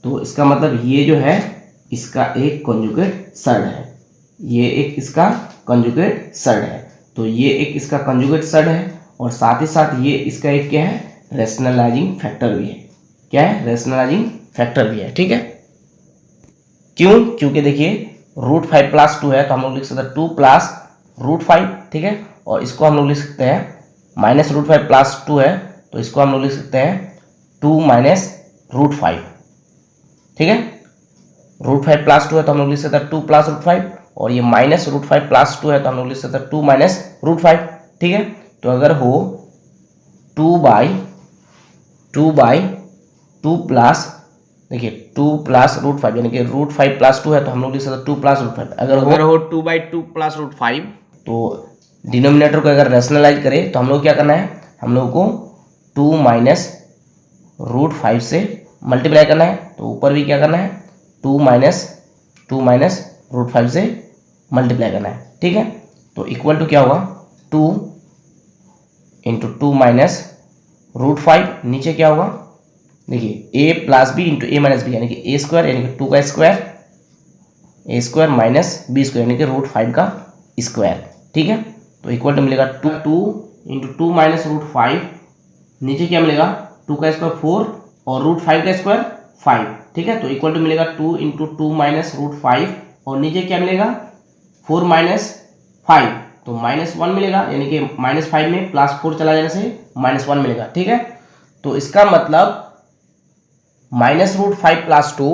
तो इसका मतलब ये जो है इसका एक कंजुगेट सर्ड है, ये एक इसका कंजुगेट सर्ड है। तो ये एक इसका कंजुगेट सर्ड है, और साथ ही साथ ये इसका एक क्या है, रैशनलाइजिंग फैक्टर भी है। क्या है, रैशनलाइजिंग फैक्टर भी है, ठीक है। क्यों, क्योंकि देखिए √5 + 2 है तो हम लोग लिख सकते हैं 2 + √5, ठीक है। और इसको हम लोग लिख सकते हैं -√5 + 2 है तो इसको हम लोग लिख सकते हैं 2 - √5, ठीक है। √5 + 2 है तो हम लोग लिख सकते हैं 2 + √5, और ये -√5 + 2 है तो हम लोग लिख सकते हैं 2 - √5, ठीक है। तो अगर हो 2/2 प्लस, देखिए 2 + √5 यानी कि √5 + 2 है तो हम लोग लिख सकते हैं 2 + √5। अगर हो 2/2 + √5, तो डिनोमिनेटर को अगर रैशनलाइज करें तो हम लोग क्या करना है, हम लोग को 2 - √5 से मल्टीप्लाई करना है। तो ऊपर भी क्या करना है, 2 - √5 से मल्टीप्लाई करना है, ठीक है। तो इक्वल टू क्या होगा, 2 × 2 - √5, नीचे क्या होगा, देखिए a + b × a - b यानी कि a² यानी कि 2 का स्क्वायर, a² - b² यानी कि √5 का स्क्वायर, ठीक है। तो इक्वल टू मिलेगा 2 × 2 - √5, नीचे क्या मिलेगा, 2 का स्क्वायर 4 और √5 का स्क्वायर 5, ठीक है। तो इक्वल टू मिलेगा 2 × 2 - √5, और नीचे क्या मिलेगा, 4 - 5, तो -1 मिलेगा, यानी कि -5 में +4 चला जाने से -1 मिलेगा, ठीक है। तो इसका मतलब -√5 + 2,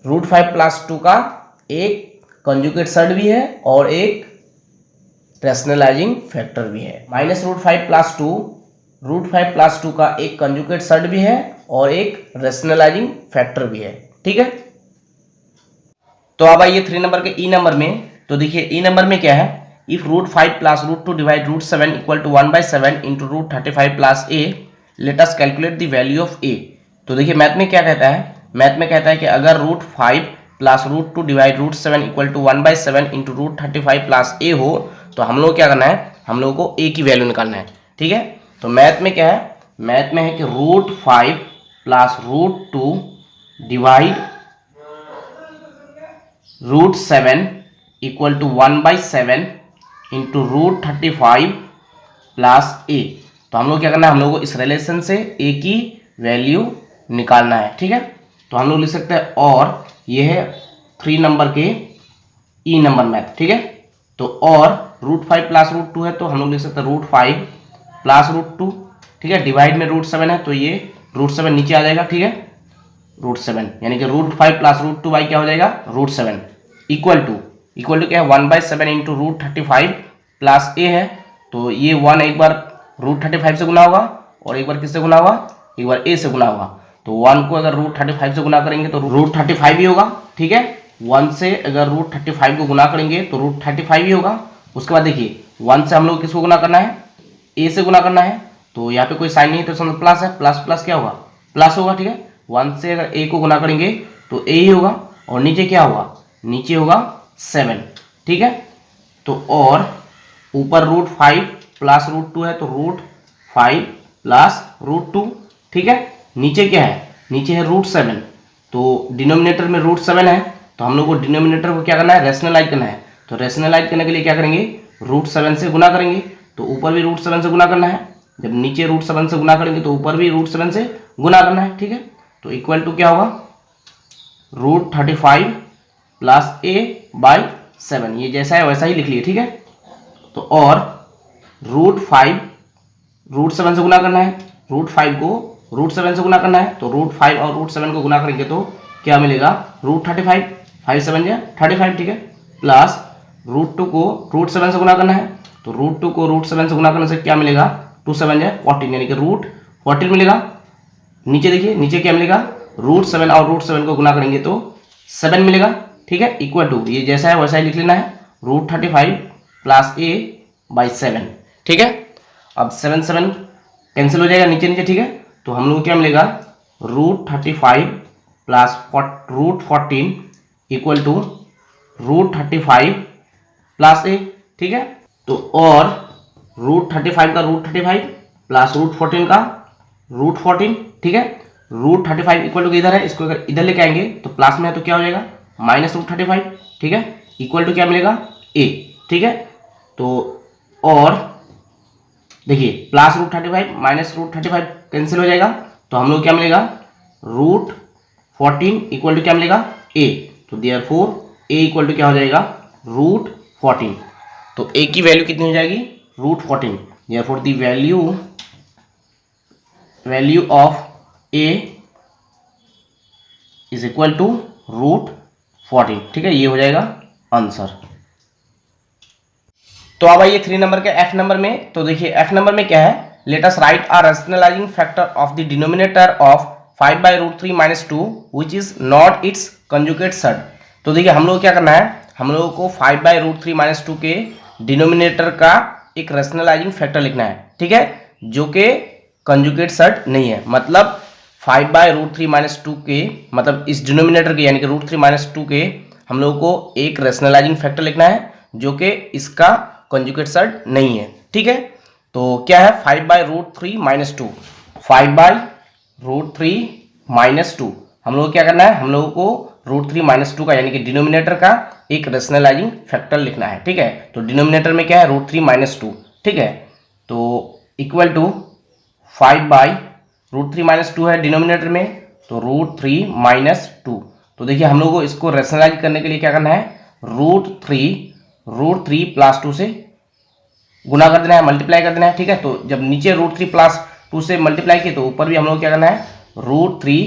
√5 + 2 का एक कंजुगेट सर्ड भी है और एक रैशनलाइजिंग फैक्टर भी है। -√5 + 2, √5 + 2 का एक कंजुगेट सर्ड भी है और एक रैशनलाइजिंग फैक्टर भी है, ठीक है। तो अब आइए 3 नंबर के ई नंबर में। तो देखिए ई नंबर में क्या है, if √5 + √2 / √7 = 1/7 × √35 + a, late us calculate the value of a। तो देखिए मैथ में क्या कहता है, मैथ में कहता है कि अगर √5 + √2 / √7 = 1/7 × √35 + a हो, तो हम लोग क्या करना है, हम लोगों को a की वैल्यू निकालना है, ठीक है। तो मैथ में क्या है, मैथ में है कि √5 + √2 / √7 = 1/7 × √35 + a। तो हम लोग क्या करना है, हम लोग को इस रिलेशन से a की वैल्यू निकालना है, ठीक है। तो हम लोग लिख सकते हैं, और ये है 3 नंबर के ई नंबर मैथ, ठीक है। तो और √5 + √2 है तो हम लोग लिख सकते हैं √5 + √2, ठीक है, डिवाइड में √7 है तो ये √7 नीचे आ जाएगा, ठीक है। √7 यानी कि √5 प्लस √2 बाई क्या हो जाएगा √7 इक्वल टू क्या है 1/7 इंटू √35 प्लस ए है, तो ये 1 एक बार √35 से गुना होगा और एक बार किससे गुना होगा, एक बार ए से गुना होगा। तो 1 को अगर √35 से गुना करेंगे तो √35 ही होगा, ठीक है। 1 से अगर √35 को गुना करेंगे तो √35 ही होगा। उसके बाद देखिए 1 से हम लोग किसको गुना करना है, ए से गुना करना है, तो यहाँ पे कोई साइन नहीं है तो समझ प्लस है, प्लस प्लस क्या होगा प्लस होगा, ठीक है। 1 से अगर ए को गुना करेंगे तो ए ही होगा और नीचे क्या होगा, नीचे होगा 7, ठीक है। तो और ऊपर √5 प्लस √2 है तो √5 प्लस √2, ठीक है। नीचे क्या है, नीचे है √7, तो डिनोमिनेटर में √7 है तो हम लोग को डिनोमिनेटर को क्या करना है, रेशनलाइज करना है। तो रेशनलाइज करने के लिए क्या करेंगे, √7 से गुना करेंगे, तो ऊपर भी √7 से गुना करना है, जब नीचे √7 से गुना करेंगे तो ऊपर भी √7 से गुना करना है, ठीक है। तो इक्वल टू क्या होगा √35 प्लस a/7, ये जैसा है वैसा ही लिख लिए, ठीक है। तो और √5 √7 से गुना करना है, √5 को √7 से गुना करना है, तो √5 और √7 को गुना करेंगे तो क्या मिलेगा √35, 5 7 या 35, ठीक है। प्लस √2 को √7 से गुना करना है, तो √2 को √7 से गुना करने से क्या मिलेगा 2 7 या 14 यानी कि √14 मिलेगा। नीचे देखिए नीचे क्या मिलेगा √7 और √7 को गुना करेंगे तो 7 मिलेगा, ठीक है। इक्वल टू ये जैसा है वैसा ही लिख लेना है, √35 प्लस a/7, ठीक है। अब 7 7 कैंसिल हो जाएगा नीचे नीचे, ठीक है। तो हम लोग क्या मिलेगा √35 plus √14 equal to √35 plus a, ठीक है। तो और √35 का √35 प्लस √14 का √14, ठीक है। √35 इक्वल टू इधर है, इसको अगर इधर लेके आएंगे तो प्लस में है तो क्या हो जाएगा -√35, ठीक है। इक्वल टू क्या मिलेगा a, ठीक है। तो और देखिए प्लस √35 -√35 कैंसिल हो जाएगा, तो हम लोग क्या मिलेगा √14 इक्वल टू क्या मिलेगा a, तो देयरफॉर a इक्वल टू क्या हो जाएगा √14। तो a की वैल्यू कितनी हो जाएगी √14, therefore the value of a is equal to √14, ठीक है। ये हो जाएगा आंसर। तो अब आइए 3 नंबर के f नंबर में। तो देखिए f नंबर में क्या है, let us right a rationalising factor of the denominator of 5/√3 - 2 which is not it's conjugate surd. तो देखिए हम लोग क्या करना है, हम लोगों को 5/√3 - 2 के डिनोमिनेटर का एक रैशनलाइजिंग फैक्टर लिखना है, ठीक है, जो कि कंजुगेट सर्ड नहीं है। मतलब 5/√3 - 2 के मतलब इस डिनोमिनेटर के यानी कि √3 - 2 के हम लोगों को एक रैशनलाइजिंग फैक्टर लिखना है जो कि इसका कंजुगेट सर्ड नहीं है, ठीक है। तो क्या है 5/√3 - 2, 5/√3 - 2 हम लोग क्या करना है, हम लोगों को √3 - 2 का यानी कि डिनोमिनेटर का एक रैशनलाइजिंग फैक्टर लिखना है, ठीक है। तो डिनोमिनेटर में क्या है √3 - 2, ठीक है। तो इक्वल टू 5/√3 - 2 है डिनोमिनेटर में, तो √3 - 2। तो देखिए हम लोग को इसको रैशनलाइज करने के लिए क्या करना है, √3 प्लस 2 से गुना कर देना है, मल्टीप्लाई कर देना है, ठीक है। तो जब नीचे √3 प्लस 2 से मल्टीप्लाई किए तो ऊपर भी हम लोग क्या करना है √3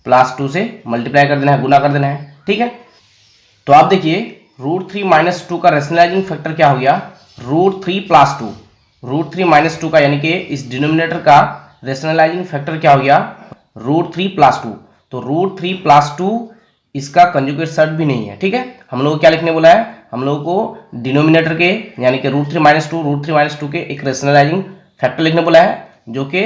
प्लस 2 से मल्टीप्लाई कर देना है, गुना कर देना है, ठीक है। तो आप देखिए √3 - 2 का रैशनलाइजिंग फैक्टर क्या हो गया √3 प्लस 2, √3 - 2 का यानी कि इस डिनोमिनेटर का रैशनलाइजिंग फैक्टर क्या हो गया √3 प्लस 2। तो √3 प्लस 2 इसका कंजुगेट सर्ड भी नहीं है, ठीक है। हम लोग को क्या लिखने बोला है, हम लोग को डिनोमिनेटर के यानी कि √3 - 2 के एक रैशनलाइजिंग फैक्टर लिखने बोला है जो कि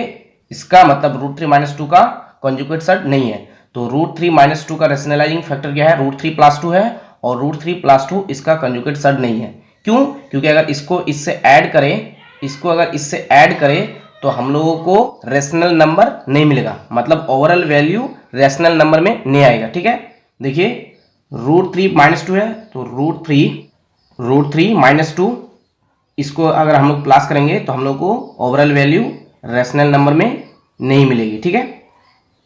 इसका मतलब √3 - 2 का कंजुगेट सर्ड नहीं है। तो √3 - 2 का रैशनलाइजिंग फैक्टर क्या है √3 प्लस 2 है और √3 प्लस 2 इसका कंजुगेट सर्ड नहीं है। क्यों, क्योंकि अगर इसको इससे ऐड करें, इसको अगर इससे ऐड करें तो हम लोगों को रेशनल नंबर नहीं मिलेगा, मतलब ओवरऑल वैल्यू रेशनल नंबर में नहीं आएगा, ठीक है। देखिए √3 - 2 है तो √3 - 2 इसको अगर हम लोग प्लस करेंगे तो हम लोग को ओवरऑल वैल्यू रेशनल नंबर में नहीं मिलेगी, ठीक है।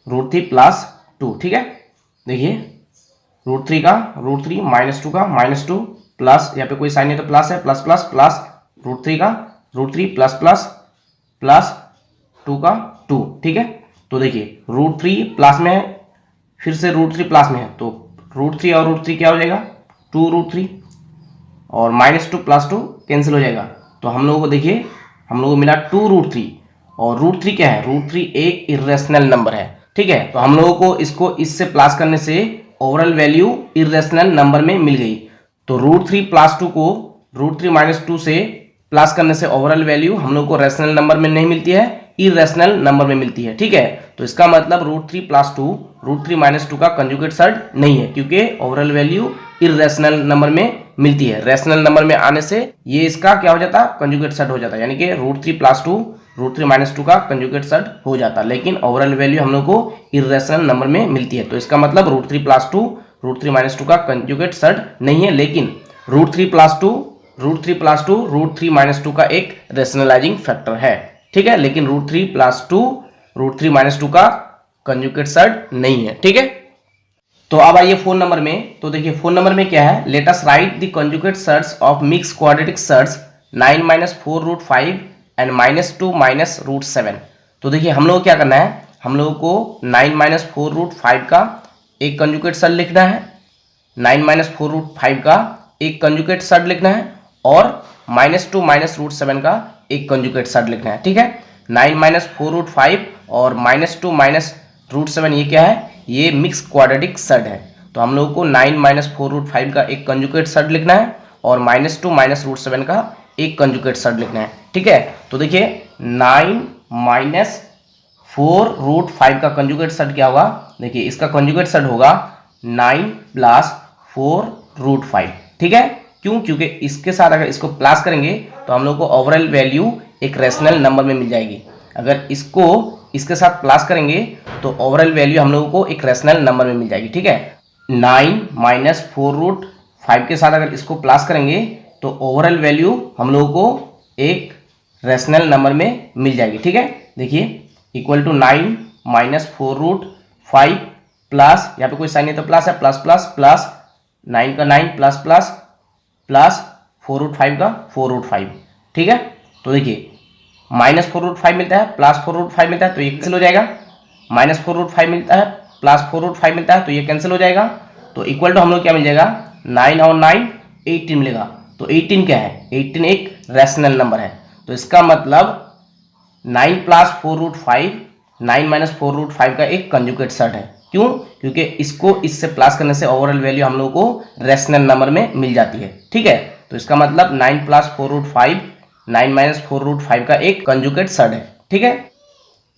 √3 प्लस 2, ठीक है। देखिए √3 का √3 - 2 का -2 प्लस, यहाँ पे कोई साइन नहीं तो प्लस है, प्लस प्लस प्लस √3 का √3 प्लस प्लस प्लस 2 का 2, ठीक है। तो देखिए √3 प्लस में है फिर से √3 प्लस में है तो √3 और √3 क्या हो जाएगा 2√3 और -2 + 2 कैंसिल हो जाएगा। तो हम लोगों को देखिए हम लोगों को मिला 2√3 और √3 क्या है √3 एक इरेशनल नंबर है। ठीक है, तो हम लोगों को इसको इससे प्लस करने से ओवरऑल वैल्यू इरेशनल नंबर में मिल गई। तो √3 + 2 को √3 - 2 से प्लस करने से ओवरऑल वैल्यू हम लोग को रैशनल नंबर में नहीं मिलती है, इरेशनल नंबर में मिलती है। ठीक है, तो इसका मतलब √3 + 2 √3 - 2 का कंजुगेट सर्ड नहीं है, क्योंकि ओवरऑल वैल्यू इरेशनल नंबर में मिलती है। रैशनल नंबर में आने से ये इसका क्या हो जाता कंजुगेट सर्ड हो जाता, यानी कि √3 + 2 √3 - 2 का कंजुगेट सर्ड हो जाता, लेकिन ओवरऑल वैल्यू हम लोग को इरेशनल नंबर में मिलती है। तो इसका मतलब √3 + 2 √3 - 2 का कंजुगेट सर्ड नहीं है, लेकिन √3 + 2 √3 - 2 का एक रैशनलाइजिंग फैक्टर है। ठीक है, लेकिन √3 + 2 √3 - 2 का कंजुगेट सर्ड नहीं है। ठीक है, तो अब आइए फोन नंबर में। तो देखिए फोन नंबर में क्या है, let us right the conjugate surds of mix quadratic surds 9 - 4√5 and -2 - √7। तो देखिए हम लोग को क्या करना है, हम लोगों को 9 - 4√5 का एक कंजुगेट सर्ड लिखना है, 9 - 4√5 का एक कंजुगेट सर्ड लिखना है और -2 - √7 का एक कंजुगेट सर्ड लिखना है। ठीक है, 9 - 4√5 और -2 - √7 ये क्या है, ये मिक्स क्वाड्रेटिक सर्ड है। तो हम लोगों को 9 - 4√5 का एक कंजुगेट सर्ड लिखना है और -2 - √7 का एक कंजुगेट सर्ड लिखना है। ठीक है, तो देखिए 9 - 4√5 का कंजुगेट सर्ड क्या होगा, देखिए इसका कंजुगेट सर्ड होगा 9 + 4√5। ठीक है, क्यों, क्योंकि इसके साथ अगर इसको प्लस करेंगे तो हम लोग को ओवरऑल वैल्यू एक रैशनल नंबर में मिल जाएगी। अगर इसको इसके साथ प्लस करेंगे तो ओवरऑल वैल्यू हम लोगों को एक रैशनल नंबर में मिल जाएगी। ठीक है, 9 - 4√5 के साथ अगर इसको प्लस करेंगे तो ओवरऑल वैल्यू हम लोगों को एक रैशनल नंबर में मिल जाएगी। ठीक है, देखिए इक्वल टू 9 - 4√5 प्लस, यहाँ पे कोई साइन नहीं तो प्लस है, प्लस प्लस प्लस 9 का 9 प्लस प्लस प्लस 4√5 का 4√5। ठीक है, तो देखिए -4√5 मिलता है प्लस 4√5 मिलता है तो ये कैंसिल हो जाएगा, -4√5 मिलता है प्लस 4√5 मिलता है तो ये कैंसिल हो जाएगा। तो इक्वल टू हम लोग क्या मिल जाएगा, 9 और 9 18 मिलेगा। तो 18 क्या है, 18 एक रैशनल नंबर है। तो इसका मतलब 9 + 4√5 9 - 4√5 का एक कंजुगेट सर्ड है। क्यों, क्योंकि इसको इससे प्लस करने से ओवरऑल वैल्यू हम लोग को रैशनल नंबर में मिल जाती है। ठीक है, तो इसका मतलब 9 + 4√5 9 - 4√5 का एक कंजुगेट सर्ड है। ठीक है,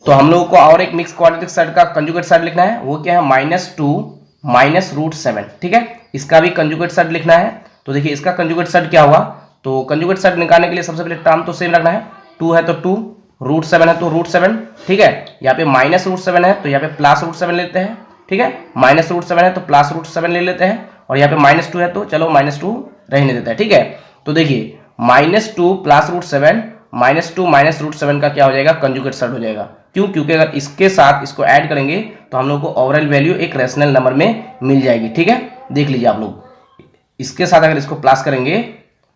तो हम लोगों को और एक मिक्स क्वाड्रेटिक सर्ड का कंजुगेट सर्ड लिखना है, वो क्या है -2 - √7। ठीक है, इसका भी कंजुगेट सर्ड लिखना है। तो देखिए इसका कंजुगेट सर्ड क्या हुआ, तो कंजुगेट सर्ड निकालने के लिए सबसे पहले टर्म तो सेम रखना है, 2 है तो 2, √7 है तो √7। ठीक है, यहाँ पे -√7 है तो यहाँ पे प्लस √7 लेते हैं। ठीक है, -√7 है तो प्लस √7 ले लेते हैं और यहाँ पे -2 है तो चलो -2 रहने देता है। ठीक है, तो देखिए -2 + √7 -2 - √7 का क्या हो जाएगा, कंजुगेट सर्ड हो जाएगा। क्यों, क्योंकि अगर इसके साथ इसको ऐड करेंगे तो हम लोग को ओवरऑल वैल्यू एक रैशनल नंबर में मिल जाएगी। ठीक है, देख लीजिए आप लोग, इसके साथ अगर इसको प्लस करेंगे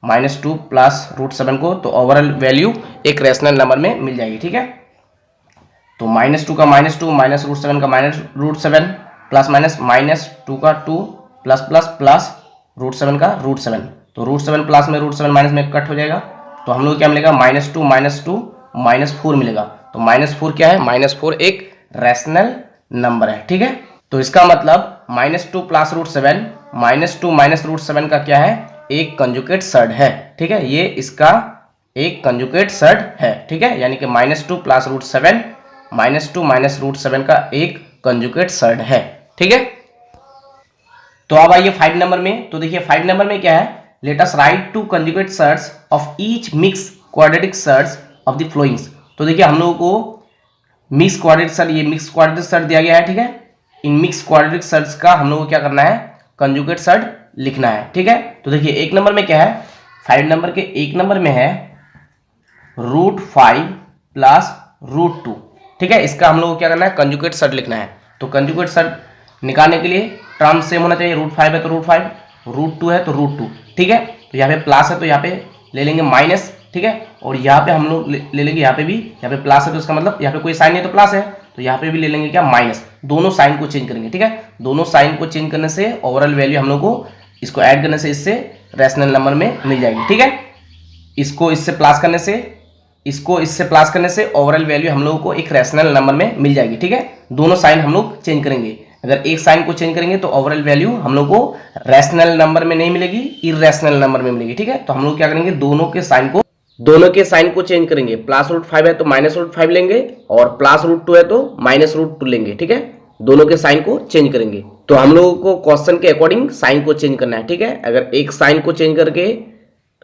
-2 + √7 को तो ओवरऑल वैल्यू एक रैशनल नंबर में मिल जाएगी। ठीक है, तो -2 का -2 -√7 का -√7 प्लस माइनस -2 का 2 प्लस प्लस प्लस √7 का √7, तो √7 प्लस में √7 माइनस में कट हो जाएगा। तो हम लोग क्या मिलेगा, -2 -4 मिलेगा। तो -4 क्या है, -4 एक रैशनल नंबर है। ठीक है, तो इसका मतलब -2 + √7 -2 -√7 का क्या है, एक कंजुगेट सर्ड है। ठीक है, ये इसका एक कंजुगेट सर्ड है। ठीक है, यानी कि -2 + √7 -2 -√7 का एक कंजुगेट सर्ड है। ठीक है, तो अब आइए 5 नंबर में। तो देखिए 5 नंबर में क्या है, let us write 2 conjugate surds of each mix quadratic surds of the followings. तो देखिए हम लोगों को मिक्स क्वाड्रेटिक सर्ड, ये मिक्स क्वाड्रेटिक सर्ड दिया गया है। ठीक है, इन मिक्स क्वाड्रेटिक सर्ड्स का हम लोगों को क्या करना है, कंजुगेट सर्ड लिखना है। ठीक है, तो देखिए 1 नंबर में क्या है, 5 नंबर के 1 नंबर में है √5 + √2। ठीक है, इसका हम लोग को क्या करना है, कंजुगेट सर्ड लिखना है। तो कंजुगेट सर्ड निकालने के लिए टर्म सेम होना चाहिए, √5 है तो √5, √2 है तो √2। ठीक है, तो यहाँ पे प्लस है तो यहाँ पे ले लेंगे माइनस। ठीक है, और यहाँ पे हम लोग ले लेंगे, यहाँ पे भी यहाँ पे प्लस है तो इसका मतलब यहाँ पे कोई साइन नहीं तो प्लस है, तो यहाँ पे भी ले लेंगे क्या, माइनस। दोनों साइन को चेंज करेंगे, ठीक है। दोनों साइन को चेंज करने से ओवरऑल वैल्यू हम लोग को इसको ऐड करने से इससे रैशनल नंबर में मिल जाएगी, ठीक है। इसको इससे प्लस करने से, इसको इससे प्लस करने से ओवरऑल वैल्यू हम लोगों को एक रैशनल नंबर में मिल जाएगी, ठीक है। दोनों साइन हम लोग चेंज करेंगे। अगर एक साइन को चेंज करेंगे तो ओवरऑल वैल्यू हम लोग को रैशनल नंबर में नहीं मिलेगी, इररेशनल नंबर में मिलेगी, ठीक है। तो हम लोग क्या करेंगे, दोनों के साइन को चेंज करेंगे। +√5 है तो -√5 लेंगे और +√2 है तो -√2 लेंगे, ठीक है। दोनों के साइन को चेंज करेंगे। तो हम लोगों को क्वेश्चन के अकॉर्डिंग साइन को चेंज करना है, ठीक है। अगर एक साइन को चेंज करके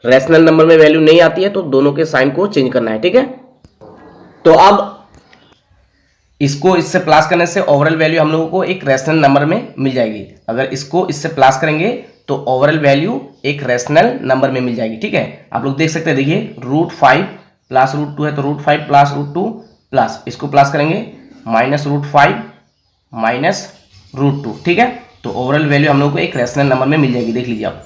रैशनल नंबर में वैल्यू नहीं आती है तो दोनों के साइन को चेंज करना है, ठीक है। तो अब इसको इससे प्लस करने से ओवरऑल वैल्यू हम लोगों को एक रैशनल नंबर में मिल जाएगी। अगर इसको इससे प्लस करेंगे तो ओवरऑल वैल्यू एक रैशनल नंबर में मिल जाएगी, ठीक है। आप लोग देख सकते हैं, देखिए √5 + √2 है तो √5 + √2 प्लस इसको प्लस करेंगे -√5 -√2, ठीक है। तो ओवरऑल वैल्यू हम लोग को एक रैशनल नंबर में मिल जाएगी। देख लीजिए आप,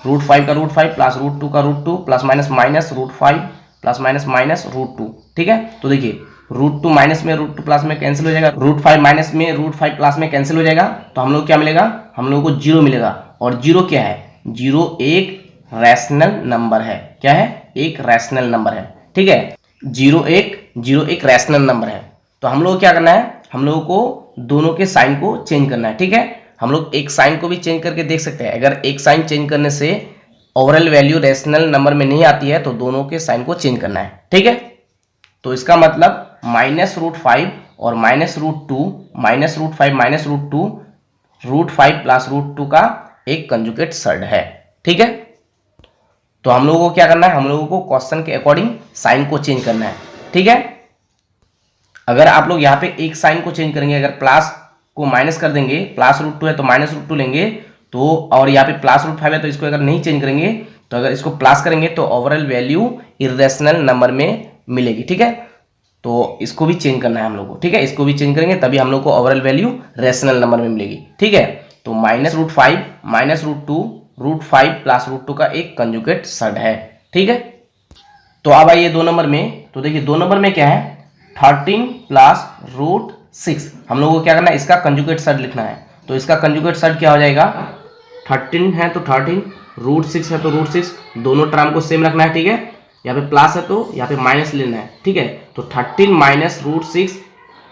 √5 का √5 + √2 का √2 प्लस माइनस -√5 प्लस माइनस -√2, ठीक है। तो देखिए √2 माइनस में √2 प्लस में कैंसिल हो जाएगा, √5 माइनस में √5 प्लस में कैंसिल हो जाएगा। तो हम लोग क्या मिलेगा, हम लोगों को 0 मिलेगा। और 0 क्या है, 0 एक रैशनल नंबर है। क्या है, एक रैशनल नंबर है, ठीक है। 0 एक रैशनल नंबर है। तो हम लोग क्या करना है, हम लोगों को दोनों के साइन को चेंज करना है, ठीक है। हम लोग एक साइन को भी चेंज करके देख सकते हैं। अगर एक साइन चेंज करने से ओवरऑल वैल्यू रैशनल नंबर में नहीं आती है तो दोनों के साइन को चेंज करना है, ठीक है। तो इसका मतलब -√5 और -√2, -√5 -√2, √5 + √2 का एक कंजुगेट सर्ड है, ठीक है। तो हम लोगों को क्या करना है, हम लोगों को क्वेश्चन के अकॉर्डिंग साइन को चेंज करना है, ठीक है। अगर आप लोग यहाँ पे एक साइन को चेंज करेंगे, अगर प्लस को माइनस कर देंगे, +√2 है तो -√2 लेंगे, तो और यहाँ पे +√5 है तो इसको अगर नहीं चेंज करेंगे, तो अगर इसको प्लस करेंगे तो ओवरऑल वैल्यू इररेशनल नंबर में मिलेगी, ठीक है। तो इसको भी चेंज करना है हम लोग को, ठीक है। इसको भी चेंज करेंगे तभी हम लोग को ओवरऑल वैल्यू रैशनल नंबर में मिलेगी, ठीक है। तो -√5 -√2, √5 + √2 का एक कंजुगेट सर्ड है, ठीक है। तो अब आइए 2 नंबर में। तो देखिए 2 नंबर में क्या है, 13 + √6। हम लोग को क्या करना है, इसका कंजुगेट सर्ड लिखना है। तो इसका कंजुगेट सर्ड क्या हो जाएगा, 13 है तो 13, √6 है तो √6, दोनों टर्म को सेम रखना है, ठीक है। यहाँ पे प्लस है तो यहाँ पे माइनस लेना है, ठीक है। तो 13 - √6,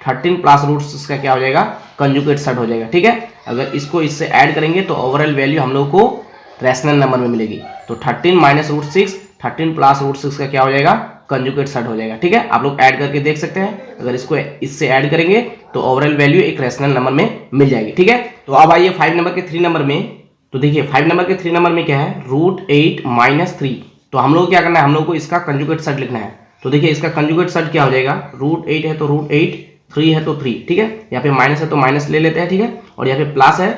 13 + √6 का क्या हो जाएगा, कंजुगेट सर्ड हो जाएगा, ठीक है। अगर इसको इससे ऐड करेंगे तो ओवरऑल वैल्यू हम लोग को रैशनल नंबर में मिलेगी। तो 13 - √6, 13 + √6 का क्या हो जाएगा, कंजुगेट सर्ड हो जाएगा, ठीक है। आप लोग ऐड करके देख सकते हैं। अगर इसको इससे ऐड करेंगे तो ओवरऑल वैल्यू एक रैशनल नंबर में मिल जाएगी, ठीक है। तो अब आइए 5 नंबर के 3 नंबर में। तो देखिए 5 नंबर के 3 नंबर में क्या है, √8 - 3। तो हम लोग क्या करना है, हम लोग को इसका कंजुगेट सर्ड लिखना है। तो देखिए इसका कंजुगेट सर्ड क्या हो जाएगा, √8 है तो √8, 3 है तो 3, ठीक है। यहाँ पे माइनस है तो माइनस ले लेते हैं, ठीक है। और यहाँ पे प्लस है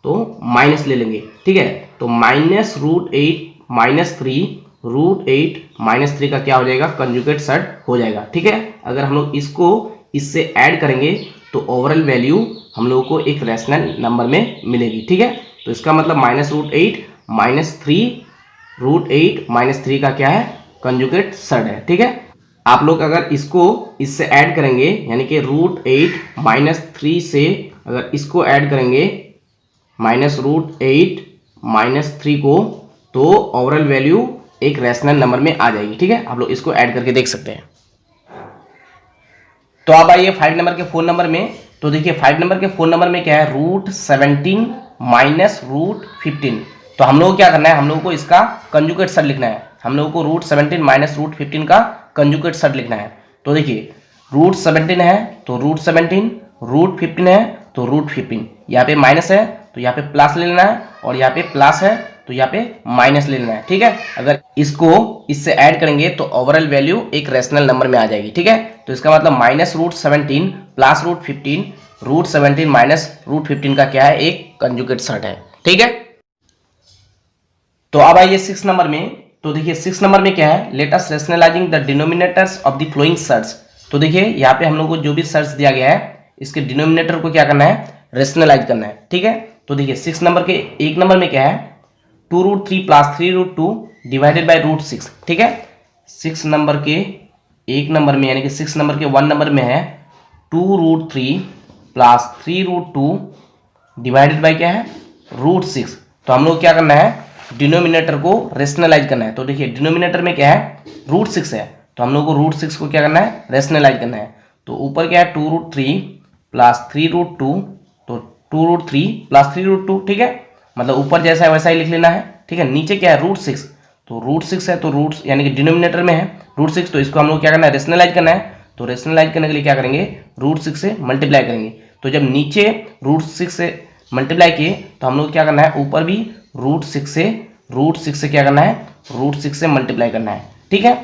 तो माइनस ले लेंगे, ठीक है। तो -√8 - 3, √8 - 3 का क्या हो जाएगा, कंजुगेट सर्ड हो जाएगा, ठीक है। अगर हम लोग इसको इससे ऐड करेंगे तो ओवरऑल वैल्यू हम लोगों को एक रैशनल नंबर में मिलेगी, ठीक है। तो इसका मतलब -√8 - 3, √8 - 3 का क्या है, कंजुगेट सर्ड है, ठीक है। आप लोग अगर इसको इससे ऐड करेंगे, यानी कि √8 - 3 से अगर इसको ऐड करेंगे -√8 - 3 को, तो ओवरऑल वैल्यू एक रैशनल नंबर में आ जाएगी, ठीक है। आप लोग इसको ऐड करके देख सकते हैं। तो अब आइए 5 नंबर के 4 नंबर में। तो देखिए 5 नंबर के 4 नंबर में क्या है, √17 - √15। तो हम लोग क्या करना है, हम लोगों को इसका कंजुगेट सर्ड लिखना है। हम लोगों को √17 - √15 का कंजुगेट सर्ड लिखना है। तो देखिए √17 है तो √17, √15 है तो √15। यहाँ पे माइनस है तो यहाँ पे प्लस ले लेना है, और यहाँ पे प्लस है तो यहाँ पे माइनस ले लेना है, ठीक है। अगर इसको इससे ऐड करेंगे तो ओवरऑल वैल्यू एक रैशनल नंबर में आ जाएगी, ठीक है। तो इसका मतलब -√17 + √15, √17 - √15 का क्या है, एक कंजुगेट सर्ड है, ठीक है। तो अब आइए 6 नंबर में। तो देखिए 6 नंबर में क्या है, let us rationalising the denominators of the flowing surds. तो देखिए यहाँ पे हम लोग को जो भी सर्ड्स दिया गया है, इसके डिनोमिनेटर को क्या करना है, रैशनलाइज करना है, ठीक है। तो देखिए 6 नंबर के 1 नंबर में क्या है, 2√3 + 3√2 डिवाइडेड बाय √6, ठीक है। 6 नंबर के 1 नंबर में, यानी कि 6 नंबर के 1 नंबर में है 2√3 प्लस 3√2 डिवाइडेड बाई क्या है √6। तो हम लोग क्या करना है, डिनोमिनेटर को रेशनलाइज करना है। तो देखिए डिनोमिनेटर में क्या है √6 है, तो हम लोग को √6 को क्या करना है रेशनलाइज करना है। तो ऊपर क्या है 2√3 प्लस 3√2, तो 2√3 प्लस 3√2, ठीक है, मतलब ऊपर जैसा है वैसा ही लिख लेना है, ठीक है। नीचे क्या है √6, तो √6 है, तो रूट यानी कि डिनोमिनेटर में है √6, तो इसको हम लोग क्या करना है रेशनलाइज करना है। तो रेशनलाइज करने के लिए क्या करेंगे √6 से मल्टीप्लाई करेंगे। तो जब नीचे √6 से मल्टीप्लाई किए तो हम लोग क्या करना है ऊपर भी √6 से क्या करना है √6 से मल्टीप्लाई करना है, ठीक है।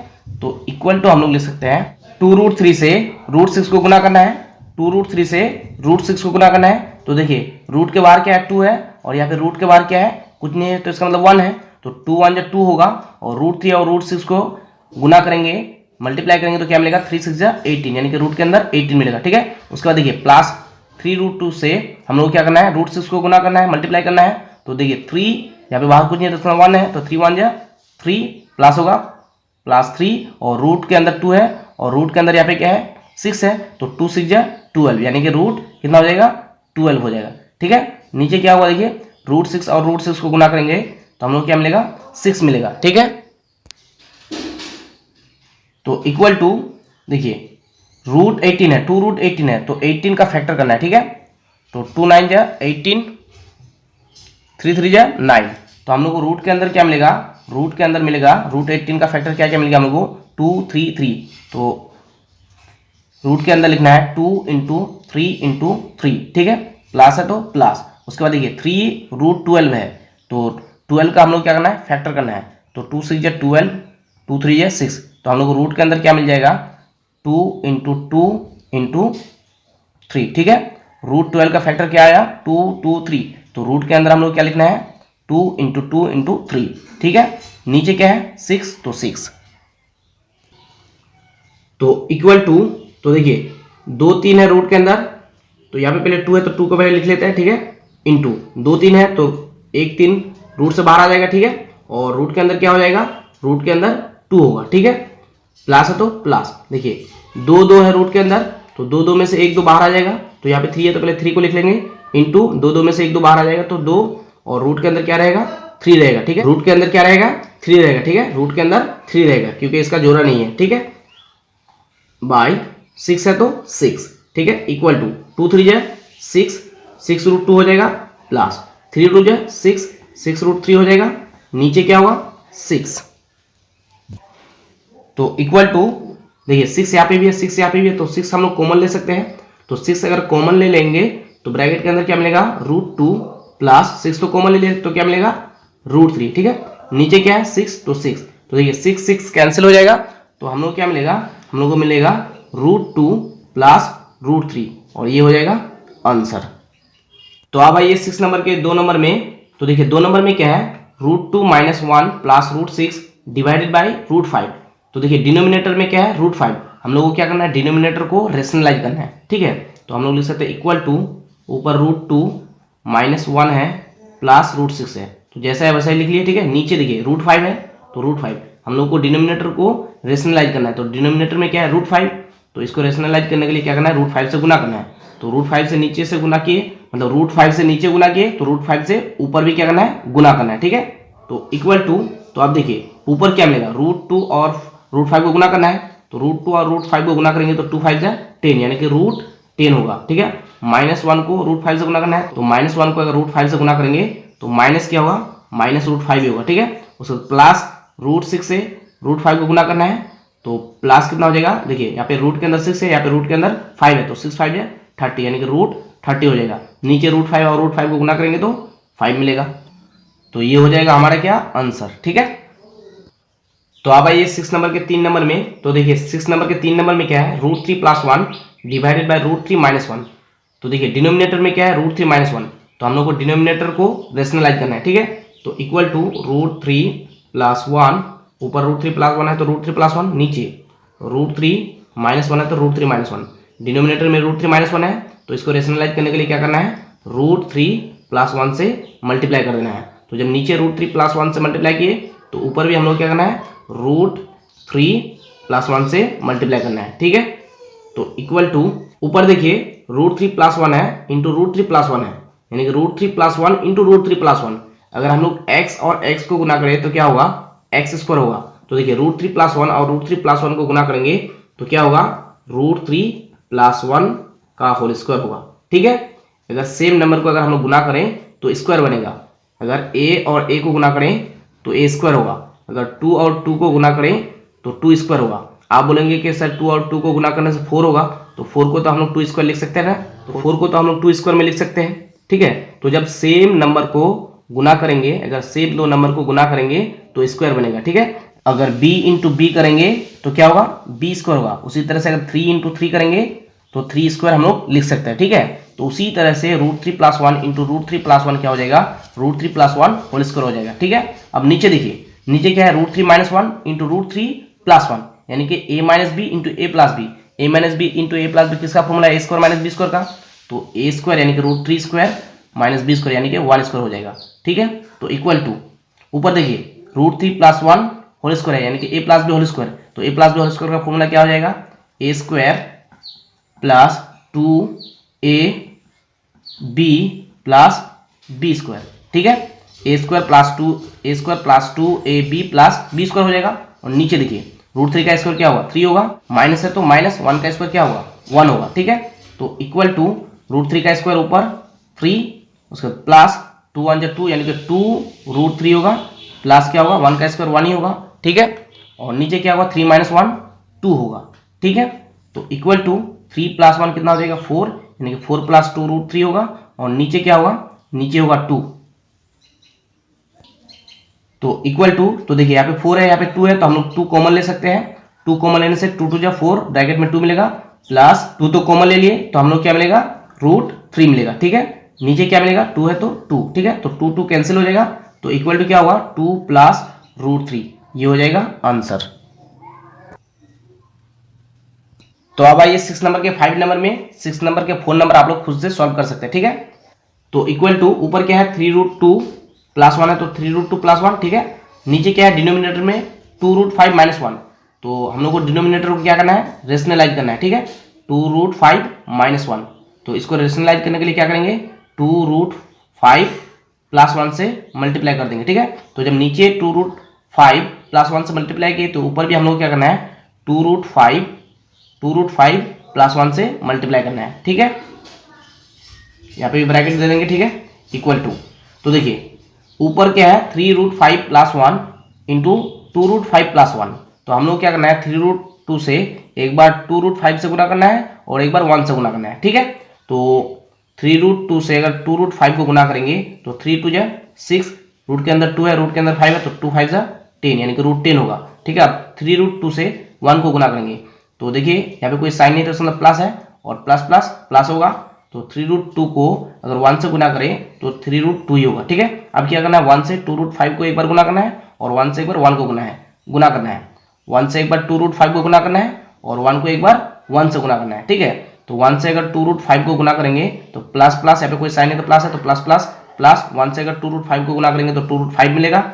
तो इक्वल टू हम लोग लिख सकते हैं 2√3 से √6 को गुना करना है, 2√3 से √6 को गुना करना है। तो देखिए रूट के बाहर क्या है 2 है और यहाँ पे रूट के बाहर क्या है कुछ नहीं है, तो इसका मतलब 1 है। तो 2 1 जा 2 होगा और √3 और √6 को गुना करेंगे मल्टीप्लाई करेंगे तो क्या मिलेगा 3 6 जा 18, यानी कि रूट के अंदर 18 मिलेगा, ठीक है। उसके बाद देखिए प्लस 3√2 से हम लोग क्या करना है √6 को गुना करना है मल्टीप्लाई करना है। तो देखिए 3 यहाँ पे बाहर कुछ नहीं है तो इसका 1 है, तो 3 1 जा 3 प्लस होगा प्लस 3 और रूट के अंदर 2 है और रूट के अंदर यहाँ पे क्या है 6 है, तो 2 6 जा 12, यानी कि रूट कितना हो जाएगा 12 हो जाएगा, ठीक है। नीचे क्या हुआ देखिए √6 और √6 को गुना करेंगे तो हम लोग क्या मिलेगा 6 मिलेगा, ठीक है। तो इक्वल टू देखिए √18 है, 2√18 है, तो 18 का फैक्टर करना है, ठीक है। तो 2 9 जा 18, 3 3 जा 9, तो हम लोग को रूट के अंदर क्या मिलेगा, रूट के अंदर मिलेगा √18 का फैक्टर क्या क्या मिलेगा हम लोग को 2 3 3, तो रूट के अंदर लिखना है 2 × 3 × 3, ठीक है, प्लस है तो प्लस। उसके बाद देखिए 3√12 है, तो 12 का हम लोग क्या करना है फैक्टर करना है। तो 2 6 जा 12, 2 3 जा 6, तो हम लोग को रूट के अंदर क्या मिल जाएगा 2 × 2 × 3, ठीक है। √12 का फैक्टर क्या आया 2 2 3, तो रूट के अंदर हम लोग क्या लिखना है 2 × 2 × 3, ठीक है। नीचे क्या है 6, तो 6, तो इक्वल टू, तो देखिए 2 3 है रूट के अंदर, तो यहाँ पे पहले 2 है तो 2 को पहले लिख लेते हैं, ठीक है, इंटू 2 3 है तो 1 3 रूट से बाहर आ जाएगा, ठीक है, और रूट के अंदर क्या हो जाएगा रूट के अंदर 2 होगा, ठीक है, प्लस है तो प्लस। देखिए 2 2 है रूट के अंदर, तो 2 2 में से 1 2 बाहर आ जाएगा, तो यहाँ पे 3 है तो पहले 3 को लिख लेंगे, इंटू 2 2 में से 1 2 बाहर आ जाएगा तो 2, और रूट के अंदर क्या रहेगा 3 रहेगा, ठीक है, रूट के अंदर क्या रहेगा 3 रहेगा, ठीक है, रूट के अंदर 3 रहेगा क्योंकि इसका जोड़ा नहीं है, ठीक है, बाई 6 है तो 6, ठीक है, इक्वल टू 2 3 जा 6, 6√2 हो जाएगा, प्लस 3 2 जा 6, 6√3 हो जाएगा, नीचे क्या होगा 6, तो इक्वल टू देखिए 6 यहाँ पे भी है 6 यहाँ पे भी है, तो 6 हम लोग कॉमन ले सकते हैं। तो 6 अगर कॉमन ले लेंगे तो ब्रैकेट के अंदर क्या मिलेगा √2 प्लस 6 तो कॉमन ले तो क्या मिलेगा √3, ठीक है, नीचे क्या है 6, तो 6, तो देखिए 6 6 कैंसिल हो जाएगा, तो हम लोग क्या मिलेगा हम लोग को मिलेगा √2 प्लस √3, और ये हो जाएगा आंसर। तो अब आइए 6 नंबर के 2 नंबर में, तो देखिए 2 नंबर में क्या है √2 - 1 प्लस √6 डिवाइडेड बाई √5। तो देखिए डिनोमिनेटर में क्या है √5, हम लोग को क्या करना है डिनोमिनेटर को रेशनलाइज करना है, ठीक है। तो हम लोग लिख सकते हैं इक्वल टू ऊपर √2 - 1 है प्लस √6 है, तो जैसा है वैसा ही लिख लिए, ठीक है। नीचे देखिए √5 है, तो √5 हम लोग को डिनोमिनेटर को रेशनलाइज करना है, तो डिनोमिनेटर में क्या है √5, तो इसको रेशनलाइज करने के लिए क्या करना है √5 से गुना करना है। तो √5 से नीचे से गुना किए, मतलब √5 से नीचे गुना किए तो √5 से ऊपर भी क्या करना है गुना करना है, ठीक है। तो इक्वल टू, तो आप देखिए ऊपर क्या मिलेगा √2 और √5 को गुना करना है, तो √2 और √5 को गुना करेंगे तो 2 5 जा 10, यानी कि √10 होगा, ठीक है। -1 को √5 से गुना करना है, तो -1 को अगर √5 से गुना करेंगे तो माइनस क्या होगा -√5 ही होगा, ठीक है। उसके प्लस √6 से √5 को गुना करना है, तो प्लस कितना हो जाएगा देखिए यहाँ पे रूट के अंदर 6 है, यहाँ पे रूट के अंदर 5 है, तो 6 5 है 30, यानी कि √30 हो जाएगा। नीचे √5 और √5 को गुना करेंगे तो 5 मिलेगा, तो ये हो जाएगा हमारा क्या आंसर, ठीक है। तो अब आइए 6 नंबर के 3 नंबर में, तो देखिए 6 नंबर के 3 नंबर में क्या है √3 + 1 डिवाइडेड बाई √3 - 1। तो देखिए डिनोमिनेटर में क्या है √3 - 1, तो हम लोग को डिनोमिनेटर को रेशनलाइज करना है, ठीक है। तो इक्वल टू √3 + 1, ऊपर √3 + 1 है तो √3 + 1, नीचे √3 - 1 है तो √3 - 1, डिनोमिनेटर में √3 - 1 है, तो इसको रेशनलाइज करने के लिए क्या करना है √3 + 1 से मल्टीप्लाई कर देना है। तो जब नीचे √3 + 1 से मल्टीप्लाई किए तो ऊपर भी हम लोग क्या करना है √3 + 1 से मल्टीप्लाई करना है, ठीक है। तो इक्वल टू ऊपर देखिए √3+1 है इंटू √3+1 है, यानी कि √3+1 इंटू √3+1। अगर हम लोग x और x को गुना करें तो क्या होगा, x² होगा। तो देखिए √3+1 और √3+1 को गुना करेंगे तो क्या होगा, √3+1 का होल स्क्वायर होगा। ठीक है, अगर सेम नंबर को अगर हम लोग गुना करें तो स्क्वायर बनेगा। अगर a और a को गुना करें तो a² होगा। अगर 2 और 2 को गुना करें तो 2² होगा। आप बोलेंगे कि सर 2 और 2 को गुना करने से 4 होगा, तो 4 को तो हम लोग 2² लिख सकते हैं ना, तो 4 को तो हम लोग 2² में लिख सकते हैं। ठीक है, तो जब सेम नंबर को गुना करेंगे, अगर सेम दो नंबर को गुना करेंगे तो स्क्वायर बनेगा। ठीक है, अगर b इंटू बी करेंगे तो क्या होगा, b² होगा। उसी तरह से अगर 3 इंटू 3 करेंगे तो 3² हम लोग लिख सकते हैं। ठीक है, तो उसी तरह से √3+1 इंटू √3+1 क्या हो जाएगा, √3+1 होल स्क्वायर हो जाएगा। ठीक है, अब नीचे देखिए, नीचे क्या है, √3-1 इंटू √3+1, यानी कि a-b into a+b। a-b into a+b किसका फॉर्मूला है, a² - b² का, तो a² यानी कि √3² - b² यानी कि 1² हो जाएगा। ठीक है, तो इक्वल टू ऊपर देखिए √3+1 होल स्क्वायर है, यानी कि a+b होल स्क्वायर, तो a+b होल स्क्वायर का फॉर्मूला क्या हो जाएगा, a² plus 2ab plus b²। ठीक है, a² plus 2ab plus b² हो जाएगा। और नीचे देखिए √3 का स्क्वायर क्या होगा, 3 होगा, माइनस है तो -1 का स्क्वायर क्या होगा, 1 होगा। ठीक है, तो इक्वल टू √3 का स्क्वायर ऊपर 3, उसके प्लस 2 1 2 यानी कि 2√3 होगा, प्लस क्या होगा 1 का स्क्वायर 1 ही होगा। ठीक है, और नीचे क्या होगा, 3 - 1 2 होगा। ठीक है, तो इक्वल टू 3 + 1 कितना हो जाएगा, 4, यानी कि 4 + 2 √3 होगा। और नीचे क्या होगा, नीचे होगा 2, तो इक्वल टू, तो देखिए यहाँ पे 4 है, यहाँ पे 2 है, तो हम लोग 2 कॉमन ले सकते हैं। 2 कॉमन लेने से 2 2 4, ब्रैकेट में 2 मिलेगा, प्लस 2 तो कॉमन ले लिए तो हम लोग क्या मिलेगा, √3 मिलेगा। ठीक है, नीचे क्या मिलेगा, 2 है तो 2। ठीक है, तो 2 2 कैंसिल हो जाएगा, तो इक्वल टू क्या होगा, 2 प्लस √3, ये हो जाएगा आंसर। तो अब आइए 6 नंबर के 5 नंबर में 6 नंबर के 4 नंबर आप लोग खुद से सॉल्व कर सकते हैं। ठीक है, तो इक्वल टू ऊपर क्या है, 3√2 + 1 है, तो 3√2 + 1। ठीक है, नीचे क्या है, डिनोमिनेटर में 2√5 - 1, तो हम लोग को डिनोमिनेटर को क्या करना है, रेशनलाइज करना है। ठीक है, 2√5 - 1, तो इसको रेशनलाइज करने के लिए क्या करेंगे, 2√5 + 1 से मल्टीप्लाई कर देंगे। ठीक है, तो जब नीचे 2√5 + 1 से मल्टीप्लाई किए तो ऊपर भी हम लोग क्या करना है, 2√5 + 1 से मल्टीप्लाई करना है। ठीक है, यहाँ पे भी ब्रैकेट दे देंगे। ठीक है, इक्वल टू, तो देखिए ऊपर क्या है, 3√5 + 1 इंटू 2√5 + 1, तो हम लोग क्या करना है, 3√2 से एक बार 2√5 से गुना करना है और एक बार 1 से गुना करना है। ठीक है, तो 3√2 से अगर 2√5 को गुना करेंगे तो 3 2 6, रूट के अंदर 2 है, रूट के अंदर 5 है, तो 2 5 10, यानी कि √10 होगा। ठीक है, अब 3√2 से 1 को गुना करेंगे तो देखिए यहाँ पे कोई साइन नहीं, तो इसका मतलब प्लस है, और प्लस प्लस प्लस होगा, तो 3√2 को अगर 1 से गुना करें तो 3√2 ही होगा। ठीक है, अब क्या करना है, 1 से 2√5 को एक बार गुना करना है और 1 से एक बार 1 को गुना करना है, 1 से एक बार 2√5 को गुना करना है और 1 को एक बार 1 से गुना करना है। ठीक है, तो 1 से अगर 2√5 को गुना करेंगे तो प्लस प्लस, यहाँ पे कोई साइन है तो प्लस है, तो प्लस प्लस प्लस, 1 से अगर 2√5 को गुना करेंगे तो 2√5 मिलेगा,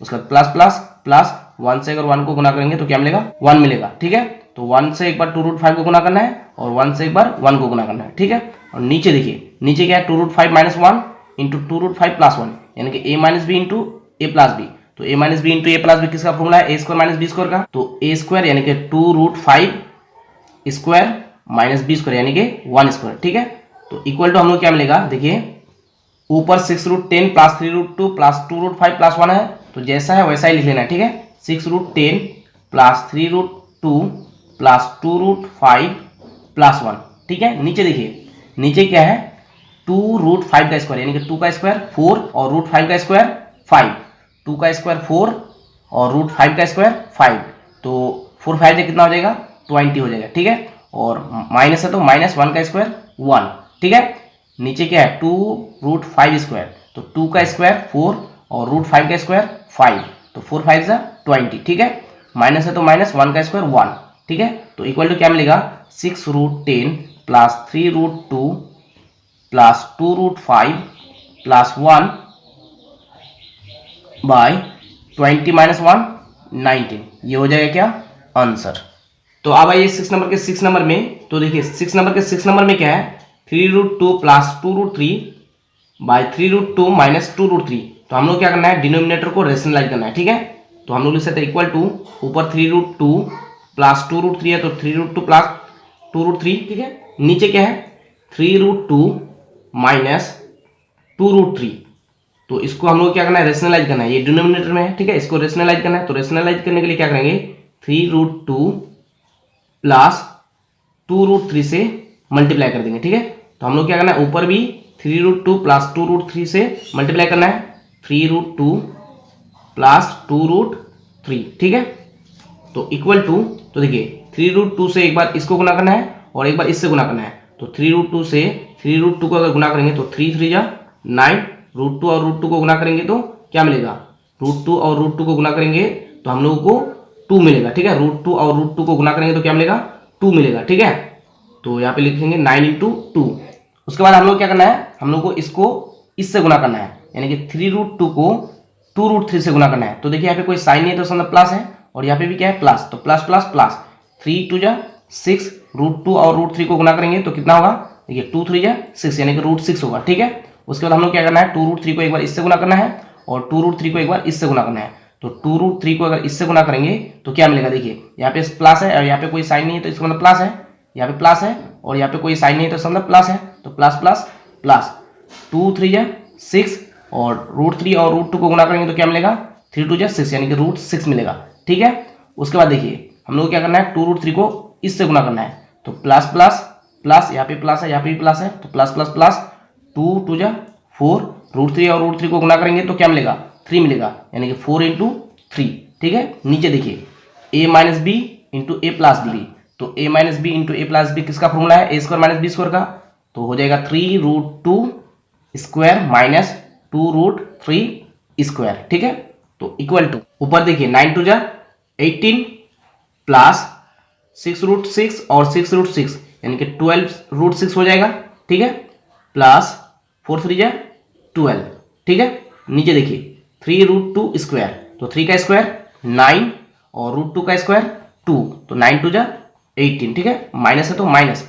उसका प्लस प्लस प्लस, 1 से अगर 1 को गुना करेंगे तो क्या मिलेगा, 1 मिलेगा। ठीक है, तो 1 से एक बार 2√5 को गुना करना है और 1 से एक बार 1 को गुना करना है। ठीक है, और नीचे देखिए, नीचे क्या है, 2√5 - 1 इंटू 2√5 + 1, यानी कि a - b इंटू a+b, तो a - b इंटू a+b किसका फॉर्मूला है, a² - b² का, तो a² यानी कि 2√5 स्क्वायर माइनस b² यानी कि 1²। ठीक है, तो इक्वल टू हम लोग क्या मिलेगा, देखिए ऊपर 6√10 + 3√2 + 2√5 + 1 है, तो जैसा है वैसा ही लिख लेना है। ठीक है, 6√10 + 3√2 + 2√5 + 1। ठीक है, नीचे देखिए, नीचे क्या है, 2√5 का स्क्वायर, यानी कि 2 का स्क्वायर 4 और √5 का स्क्वायर 5, 2 का स्क्वायर 4 और √5 का स्क्वायर 5, तो 4 5 से कितना हो जाएगा, 20 हो जाएगा। ठीक है, और माइनस है तो -1 का स्क्वायर 1। ठीक है, नीचे क्या है, 2√5 स्क्वायर, तो 2 का स्क्वायर 4 और √5 का स्क्वायर 5, तो 4 5 से 20। ठीक है, माइनस है तो -1 का स्क्वायर 1। ठीक है, तो इक्वल टू क्या मिलेगा, 6√10 + 3√2 + 2√5 + 1 बाय 20 - 1 19, ये हो जाएगा क्या आंसर। तो अब आइए 6 नंबर के 6 नंबर में। तो देखिए 6 नंबर के 6 नंबर में क्या है, 3√2 प्लस 2√3 बाय 3√2 माइनस 2√3। तो हम लोग क्या करना है, डिनोमिनेटर को रेशनलाइज करना है, ठीक है। तो हम लोग लिख सकते हैं इक्वल टू, ऊपर 3√2 प्लस 2√3 है तो 3√2 प्लस 2√3, ठीक है। नीचे क्या है, 3√2 माइनस 2√3। तो इसको हम लोग क्या करना है, रेशनलाइज करना है, ये डिनोमिनेटर में है, ठीक है। इसको रेशनलाइज करना है, तो रेशनलाइज करने के लिए क्या करेंगे, 3√2 प्लस 2√3 से मल्टीप्लाई कर देंगे, ठीक है। तो हम लोग क्या करना है, ऊपर भी 3√2 प्लस 2√3 से मल्टीप्लाई करना है, 3√2 प्लस 2√3, ठीक है। तो इक्वल टू, तो देखिए 3√2 से एक बार इसको गुना करना है और एक बार इससे गुना करना है। तो 3√2 से 3√2 को अगर गुना करेंगे तो 3 3 जा 9, √2 और √2 को गुना करेंगे तो क्या मिलेगा, √2 और √2 को गुना करेंगे तो हम लोगों को 2 मिलेगा, ठीक है। √2 और √2 को गुना करेंगे तो क्या मिलेगा, 2 मिलेगा, ठीक है। तो यहाँ पे लिखेंगे 9 × 2। उसके बाद हम लोग क्या करना है, हम लोग को इसको इससे गुना करना है, यानी कि 3√2 को 2√3 से गुना करना है। तो देखिए यहाँ पे कोई साइन नहीं है तो उसका मतलब प्लस है, और यहाँ पे भी क्या है, प्लस। तो प्लस प्लस प्लस, 3 2 जा 6, √2 और √3 को गुना करेंगे तो कितना होगा, देखिए 2 3 जा 6, यानी कि √6 होगा, ठीक है। उसके बाद हम लोग क्या करना है, 2√3 को एक बार इससे गुना करना है और 2√3 को एक बार इससे गुना करना है। तो 2√3 को अगर इससे गुना करेंगे तो क्या मिलेगा, देखिए यहाँ पे प्लस है और यहाँ पे कोई साइन नहीं है तो इसका मतलब प्लस है, यहाँ पे प्लस है और यहाँ पे कोई साइन नहीं है तो इसका मतलब प्लस है। तो प्लस प्लस प्लस, 2 3 जा 6 और √3 और √2 को गुना करेंगे तो क्या मिलेगा, 3 2 जा 6, यानी कि √6 मिलेगा, ठीक है। उसके बाद देखिए हम लोग क्या करना है, 2√3 को इससे गुना करना है। तो प्लस प्लस प्लस, यहाँ पे प्लस है यहाँ पे भी प्लस है, तो प्लस प्लस प्लस, 2 2 जा 4, √3 और √3 को गुना करेंगे तो क्या मिलेगा, 3 मिलेगा, यानी कि 4 × 3, ठीक है। नीचे देखिए a minus b into a plus b. तो a minus b into a plus b किसका फॉर्मूला है, a square minus b square का। तो हो जाएगा 3√2 स्क्वायर माइनस 2√3 स्क्वायर, ठीक है। तो इक्वल टू, ऊपर देखिए 9 2 जा 18 प्लस 6√6 और 6√6 यानी कि 12√6 हो जाएगा, ठीक है, प्लस 4 3 जा 12, ठीक है। नीचे देखिए 3√2 स्क्वायर, तो 3 का स्क्वायर 9 और √2 का स्क्वायर 2, तो 9 2 जा 18, ठीक है। माइनस है तो माइनस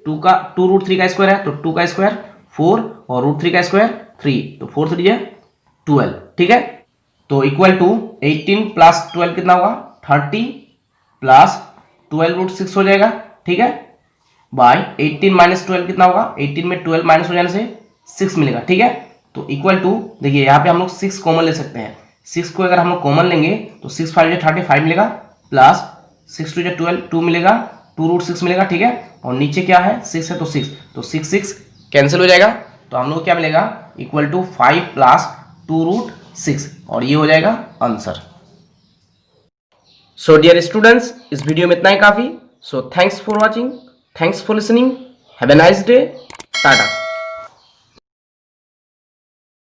2√3 का स्क्वायर है तो 2 का स्क्वायर 4 और √3 का स्क्वायर 3, तो 4 3 जा 12, ठीक है। तो इक्वल टू 18 प्लस 12 कितना होगा, 30 प्लस 12√6 हो जाएगा, ठीक है, बाय 18 माइनस 12 कितना होगा, 18 में 12 माइनस हो जाने से 6 मिलेगा, ठीक है। तो इक्वल टू, देखिए यहाँ पे हम लोग 6 कॉमन ले सकते हैं, 6 को अगर हम लोग कॉमन लेंगे तो 6 5 जा 35 मिलेगा, प्लस 6 2 जा 12, 2 मिलेगा, 2√6 मिलेगा, ठीक है। और नीचे क्या है, 6 है तो 6, तो 6 6 कैंसिल हो जाएगा। तो हम लोग क्या मिलेगा, इक्वल टू 5 प्लस 2√6, और ये हो जाएगा आंसर। सो डियर स्टूडेंट्स, इस वीडियो में इतना ही काफ़ी। So thanks for watching, thanks for listening, have a nice day, Tata.